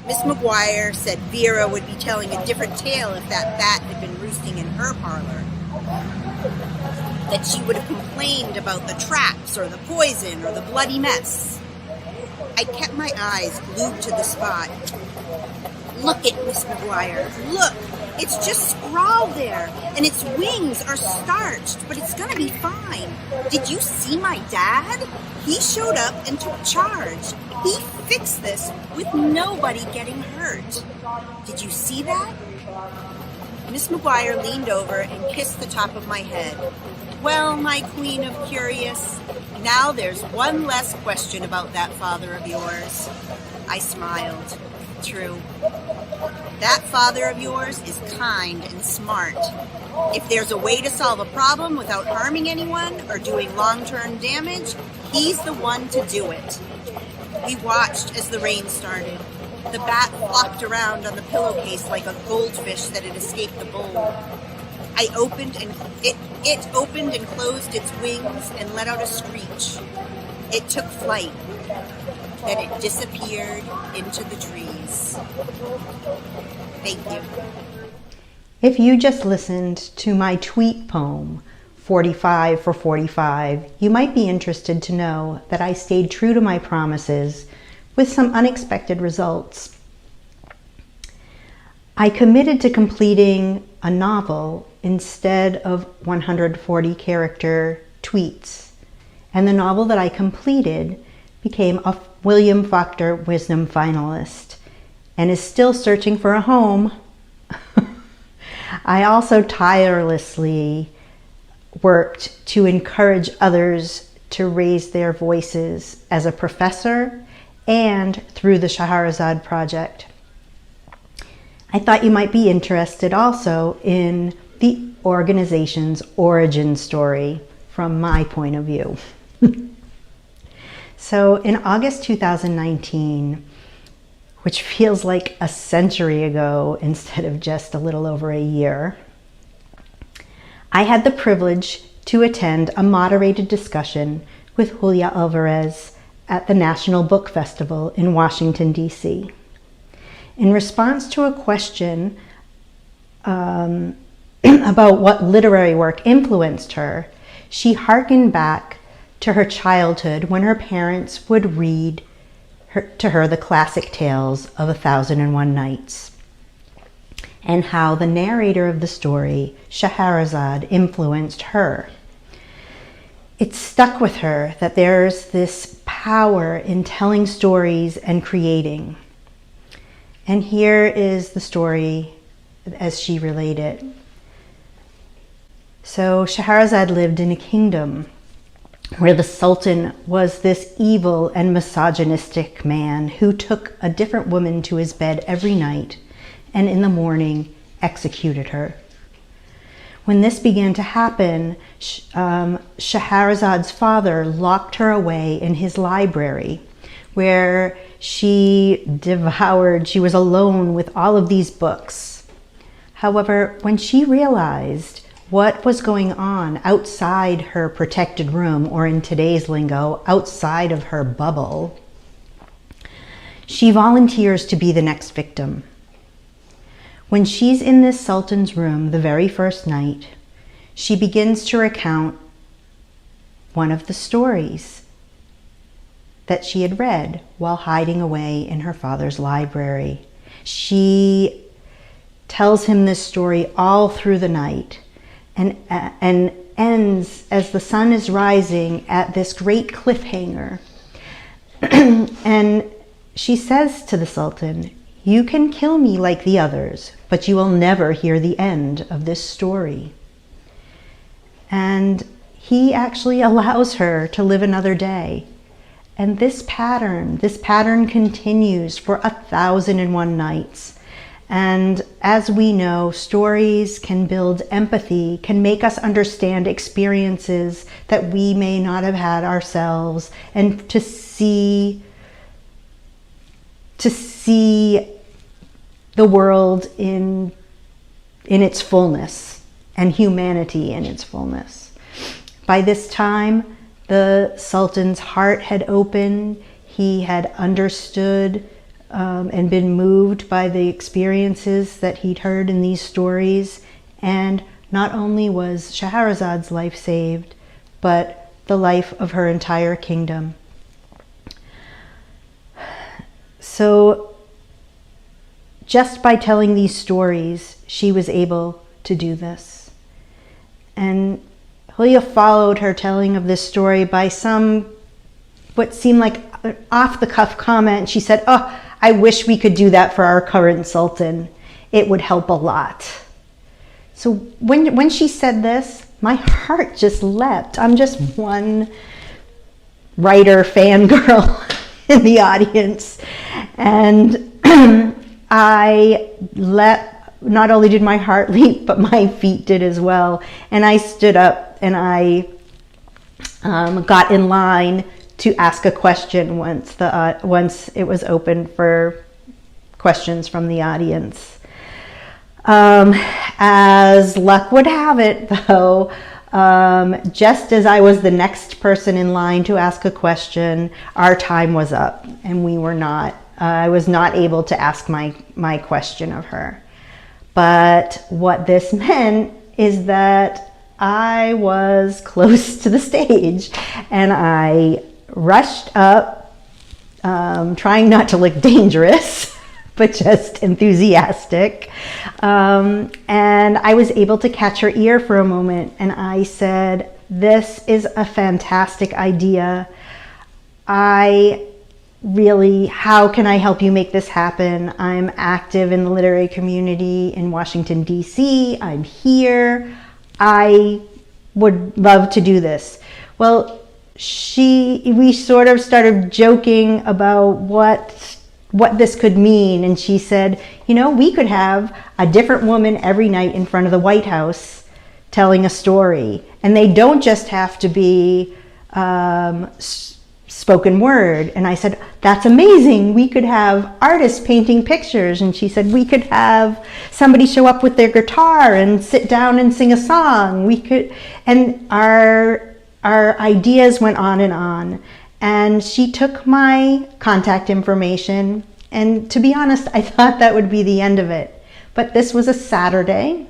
Miss McGuire said Vera would be telling a different tale if that bat had been roosting in her parlor. That she would have complained about the traps or the poison or the bloody mess. I kept my eyes glued to the spot. Look at Miss McGuire. Look, it's just scrawled there, and its wings are starched, but it's gonna be fine. Did you see my dad? He showed up and took charge. He fixed this with nobody getting hurt. Did you see that? Miss McGuire leaned over and kissed the top of my head. Well, my Queen of Curious, now there's one less question about that father of yours. I smiled. True. That father of yours is kind and smart. If there's a way to solve a problem without harming anyone or doing long-term damage, he's the one to do it. We watched as the rain started. The bat flopped around on the pillowcase like a goldfish that had escaped the bowl. It opened and closed its wings and let out a screech. It took flight. Then it disappeared into the trees. Thank you. If you just listened to my tweet poem, 45 for 45, you might be interested to know that I stayed true to my promises with some unexpected results. I committed to completing a novel instead of 140 character tweets, and the novel that I completed became a William Faulkner Wisdom finalist and is still searching for a home. I also tirelessly worked to encourage others to raise their voices as a professor and through the Shaharasat Project. I thought you might be interested also in the organization's origin story from my point of view. So in August 2019, which feels like a century ago instead of just a little over a year, I had the privilege to attend a moderated discussion with Julia Alvarez at the National Book Festival in Washington, D.C. In response to a question about what literary work influenced her, she hearkened back to her childhood when her parents would read to her the classic tales of 1001 Nights, and how the narrator of the story, Shaharasat, influenced her. It stuck with her that there's this power in telling stories and creating. And here is the story as she relayed it. So Shaharasat lived in a kingdom where the Sultan was this evil and misogynistic man who took a different woman to his bed every night and in the morning executed her. When this began to happen, Shahrazad's father locked her away in his library, where she was alone with all of these books. However, when she realized what was going on outside her protected room, or in today's lingo, outside of her bubble, she volunteers to be the next victim. When she's in this Sultan's room the very first night, she begins to recount one of the stories that she had read while hiding away in her father's library. She tells him this story all through the night and ends as the sun is rising at this great cliffhanger. And she says to the Sultan, "You can kill me like the others, but you will never hear the end of this story." And he actually allows her to live another day. And this pattern continues for 1,001 nights. And as we know, stories can build empathy, can make us understand experiences that we may not have had ourselves, and to see the world in its fullness and humanity in its fullness. By this time, the Sultan's heart had opened. He had understood and been moved by the experiences that he'd heard in these stories. And not only was Shahrazad's life saved, but the life of her entire kingdom. So just by telling these stories, she was able to do this. And Julia followed her telling of this story by what seemed like an off-the-cuff comment. She said, "Oh, I wish we could do that for our current Sultan. It would help a lot." So when she said this, my heart just leapt. I'm just one writer fangirl in the audience. And not only did my heart leap, but my feet did as well. And I stood up and I got in line to ask a question once it was open for questions from the audience. As luck would have it, though, just as I was the next person in line to ask a question, our time was up, and I was not able to ask my question of her. But what this meant is that I was close to the stage, and I rushed up, trying not to look dangerous, but just enthusiastic. And I was able to catch her ear for a moment, and I said, "This is a fantastic idea. How can I help you make this happen? I'm active in the literary community in Washington, D.C. I'm here. I would love to do this." Well, we sort of started joking about what this could mean. And she said, "We could have a different woman every night in front of the White House telling a story. And they don't just have to be spoken word." And I said, "That's amazing. We could have artists painting pictures." And she said, "We could have somebody show up with their guitar and sit down and sing a song. We could," and our ideas went on. And she took my contact information. And to be honest, I thought that would be the end of it. But this was a Saturday.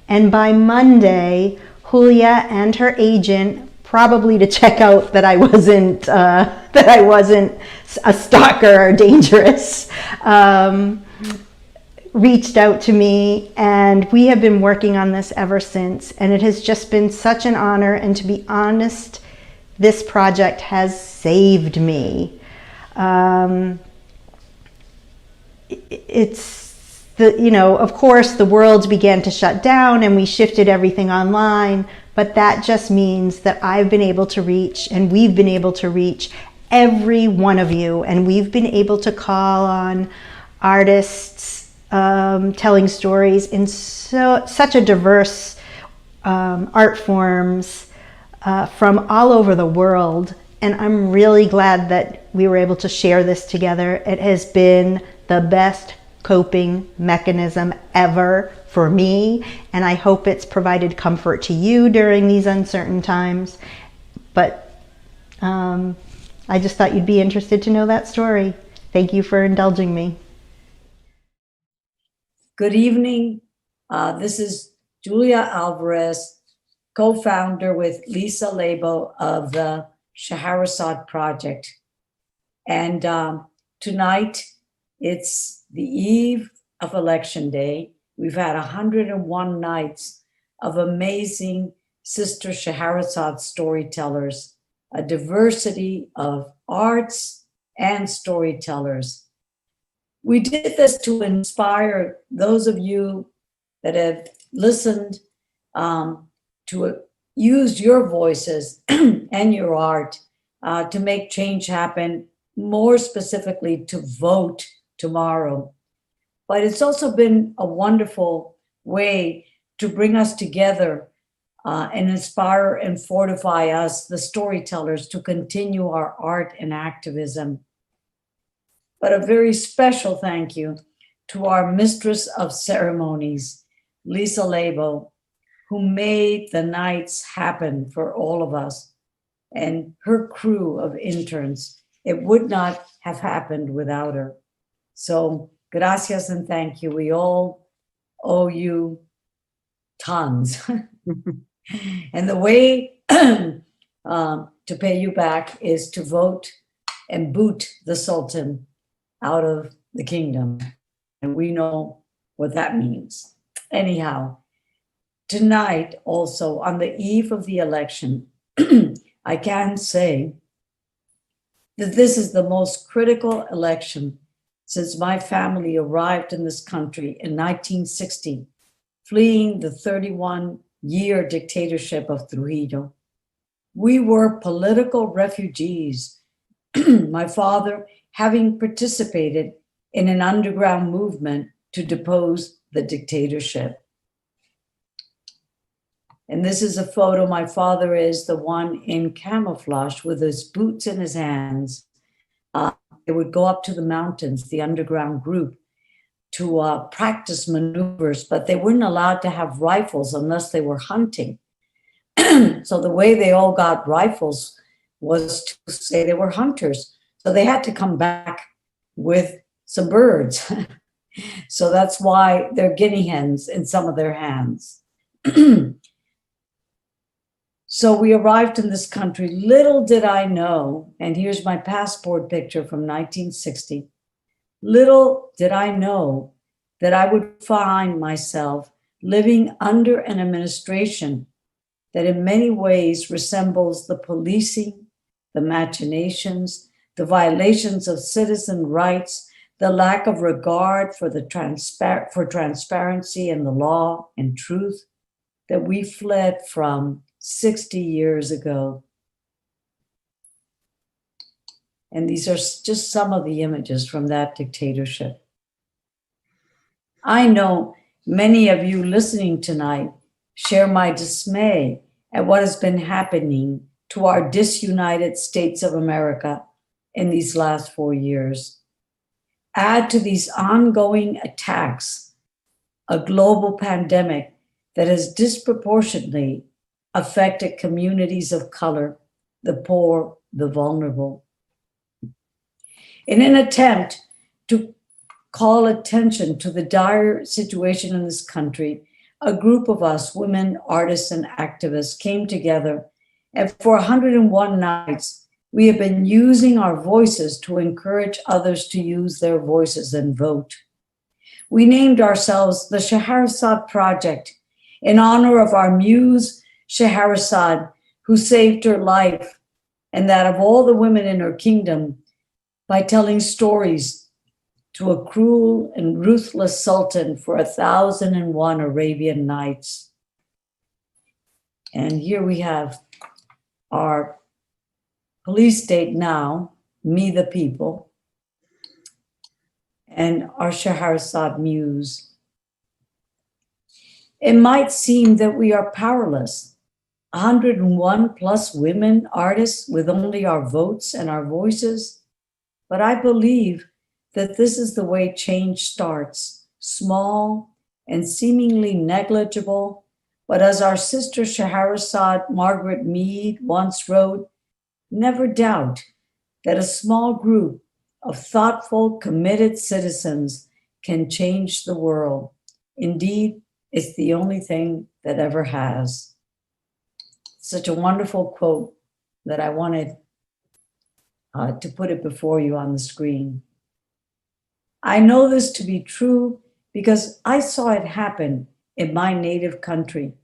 And by Monday, Julia and her agent, probably to check out that I wasn't a stalker or dangerous, reached out to me, and we have been working on this ever since. And it has just been such an honor. And to be honest, this project has saved me. of course, the world began to shut down and we shifted everything online, but that just means that I've been able to reach, and we've been able to reach every one of you, and we've been able to call on artists telling stories in such a diverse art forms from all over the world. And I'm really glad that we were able to share this together. It has been the best coping mechanism ever for me, and I hope it's provided comfort to you during these uncertain times. But I just thought you'd be interested to know that story. Thank you for indulging me. Good evening. This is Julia Alvarez, co-founder with Lisa LEIBOW of the Shaharasat Project. And tonight, it's the eve of Election Day. We've had 101 nights of amazing Sister Shaharasat storytellers, a diversity of arts and storytellers. We did this to inspire those of you that have listened to use your voices and your art to make change happen, more specifically to vote tomorrow. But it's also been a wonderful way to bring us together and inspire and fortify us, the storytellers, to continue our art and activism. But a very special thank you to our mistress of ceremonies, Lisa LEIBOW, who made the nights happen for all of us, and her crew of interns. It would not have happened without her. So gracias and thank you. We all owe you tons. And the way to pay you back is to vote and boot the Sultan out of the kingdom. And we know what that means. Anyhow, tonight also, on the eve of the election, I can say that this is the most critical election since my family arrived in this country in 1960, fleeing the 31-year dictatorship of Trujillo. We were political refugees, my father having participated in an underground movement to depose the dictatorship. And this is a photo. My father is the one in camouflage with his boots in his hands. They would go up to the mountains, the underground group, to practice maneuvers, but they weren't allowed to have rifles unless they were hunting. So the way they all got rifles was to say they were hunters. So they had to come back with some birds. So that's why they're guinea hens in some of their hands. So we arrived in this country. Little did I know, and here's my passport picture from 1960. Little did I know that I would find myself living under an administration that in many ways resembles the policing, the machinations, the violations of citizen rights, the lack of regard for transparency and the law and truth that we fled from 60 years ago. And these are just some of the images from that dictatorship. I know many of you listening tonight share my dismay at what has been happening to our disunited states of America in these last 4 years. Add to these ongoing attacks a global pandemic that has disproportionately affected communities of color, the poor, the vulnerable. In an attempt to call attention to the dire situation in this country, a group of us, women, artists, and activists, came together, and for 101 nights, we have been using our voices to encourage others to use their voices and vote. We named ourselves the Shaharasat Project in honor of our muse, Shaharasat, who saved her life and that of all the women in her kingdom by telling stories to a cruel and ruthless sultan for 1,001 Arabian Nights. And here we have our police state now, Me the People, and our Shaharasat muse. It might seem that we are powerless, 101 plus women artists with only our votes and our voices, but I believe that this is the way change starts, small and seemingly negligible, but as our sister Shaharasat Margaret Mead once wrote, never doubt that a small group of thoughtful, committed citizens can change the world. Indeed, it's the only thing that ever has. Such a wonderful quote that I wanted to put it before you on the screen. I know this to be true because I saw it happen in my native country.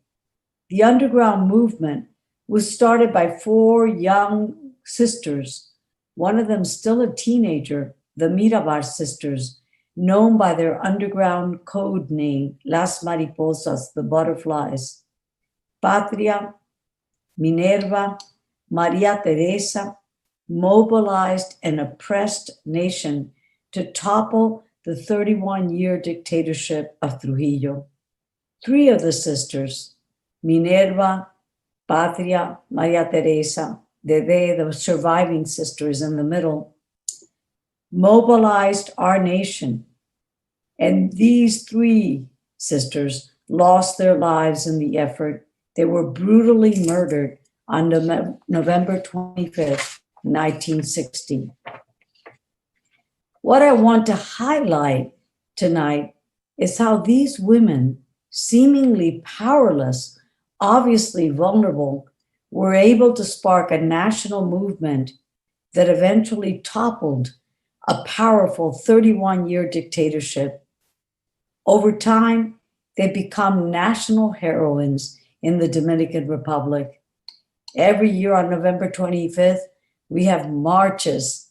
The underground movement was started by 4 young sisters, one of them still a teenager, the Mirabar sisters, known by their underground code name, Las Mariposas, the butterflies. Patria, Minerva, Maria Teresa mobilized an oppressed nation to topple the 31-year dictatorship of Trujillo. 3 of the sisters, Minerva, Patria, Maria Teresa, the surviving sisters in the middle, mobilized our nation. And these 3 sisters lost their lives in the effort. They were brutally murdered on November 25th, 1960. What I want to highlight tonight is how these women, seemingly powerless, obviously vulnerable, were able to spark a national movement that eventually toppled a powerful 31-year dictatorship. Over time, they become national heroines in the Dominican Republic. Every year on November 25th, we have marches,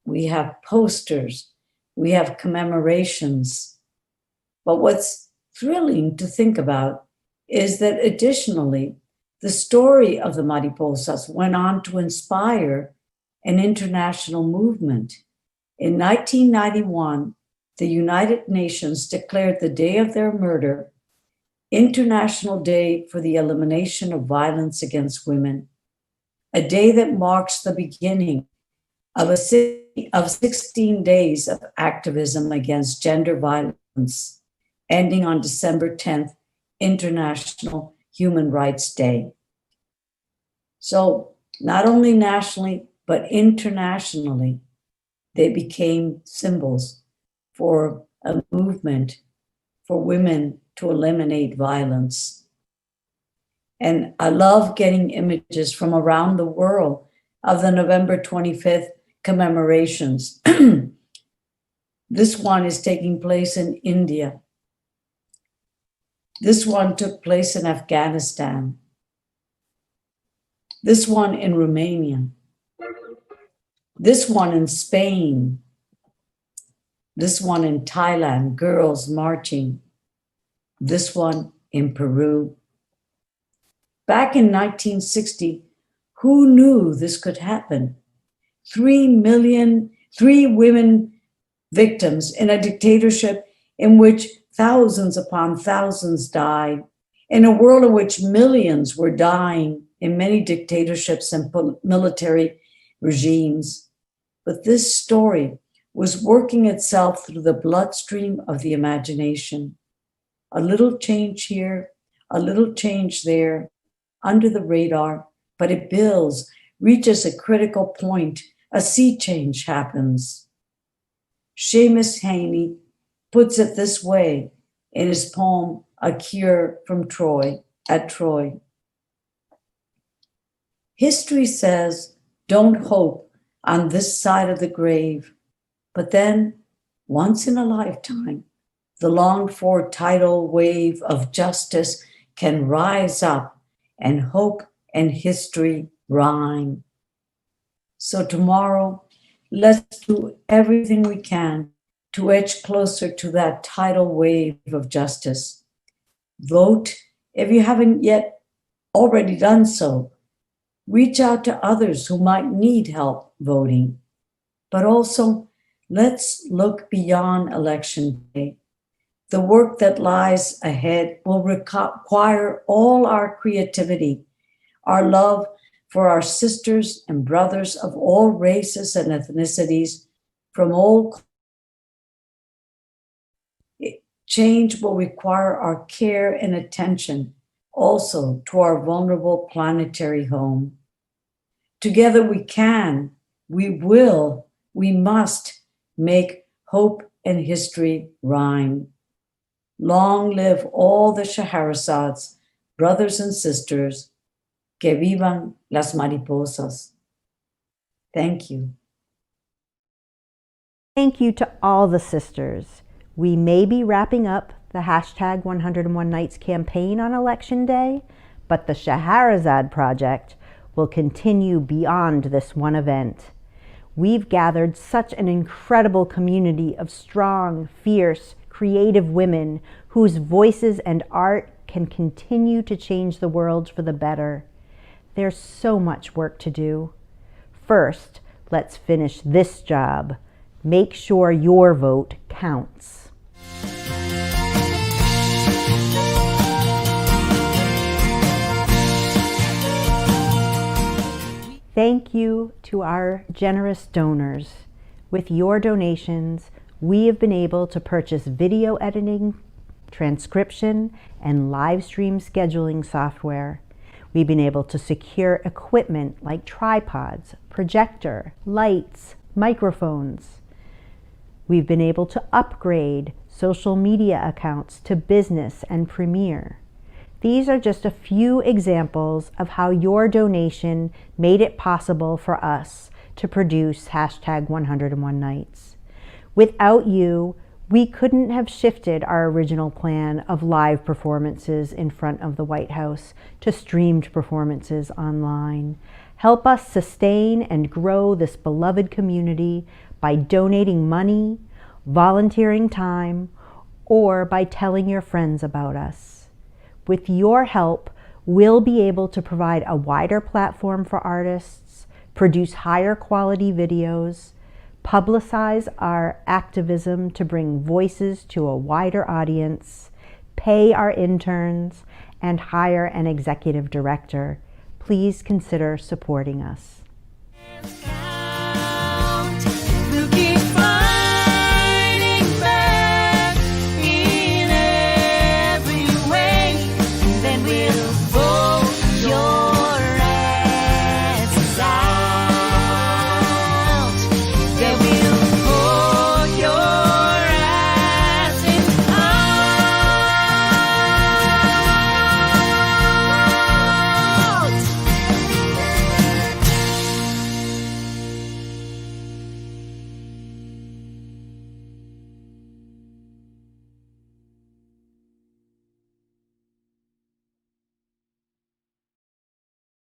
we have posters, we have commemorations. But what's thrilling to think about is that additionally, the story of the Mariposas went on to inspire an international movement. In 1991, the United Nations declared the day of their murder International Day for the Elimination of Violence Against Women, a day that marks the beginning of 16 days of activism against gender violence, ending on December 10th, International Human Rights Day. So not only nationally, but internationally, they became symbols for a movement for women to eliminate violence. And I love getting images from around the world of the November 25th commemorations. This one is taking place in India. This one took place in Afghanistan. This one in Romania. This one in Spain. This one in Thailand, girls marching. This one in Peru. Back in 1960, who knew this could happen? 3 women victims in a dictatorship in which thousands upon thousands died, in a world in which millions were dying in many dictatorships and military regimes. But this story was working itself through the bloodstream of the imagination. A little change here, a little change there, under the radar, but it builds, reaches a critical point, a sea change happens. Seamus Heaney puts it this way in his poem, A Cure from Troy, at Troy. History says, don't hope on this side of the grave, but then, once in a lifetime, the longed-for tidal wave of justice can rise up and hope and history rhyme. So tomorrow, let's do everything we can to edge closer to that tidal wave of justice. Vote if you haven't yet already done so. Reach out to others who might need help voting. But also, let's look beyond Election Day. The work that lies ahead will require all our creativity, our love for our sisters and brothers of all races and ethnicities from all. Change will require our care and attention also to our vulnerable planetary home. Together we can, we will, we must make hope and history rhyme. Long live all the Shaharasads, brothers and sisters. Que vivan las mariposas. Thank you. Thank you to all the sisters. We may be wrapping up the hashtag 101 Nights campaign on Election Day, but the Shaharasat Project will continue beyond this one event. We've gathered such an incredible community of strong, fierce, creative women whose voices and art can continue to change the world for the better. There's so much work to do. First, let's finish this job. Make sure your vote counts. Thank you to our generous donors. With your donations, we have been able to purchase video editing, transcription, and live stream scheduling software. We've been able to secure equipment like tripods, projector, lights, microphones. We've been able to upgrade social media accounts to business and Premiere. These are just a few examples of how your donation made it possible for us to produce hashtag 101 Nights. Without you, we couldn't have shifted our original plan of live performances in front of the White House to streamed performances online. Help us sustain and grow this beloved community by donating money, volunteering time, or by telling your friends about us. With your help, we'll be able to provide a wider platform for artists, produce higher quality videos, publicize our activism to bring voices to a wider audience, pay our interns, and hire an executive director. Please consider supporting us.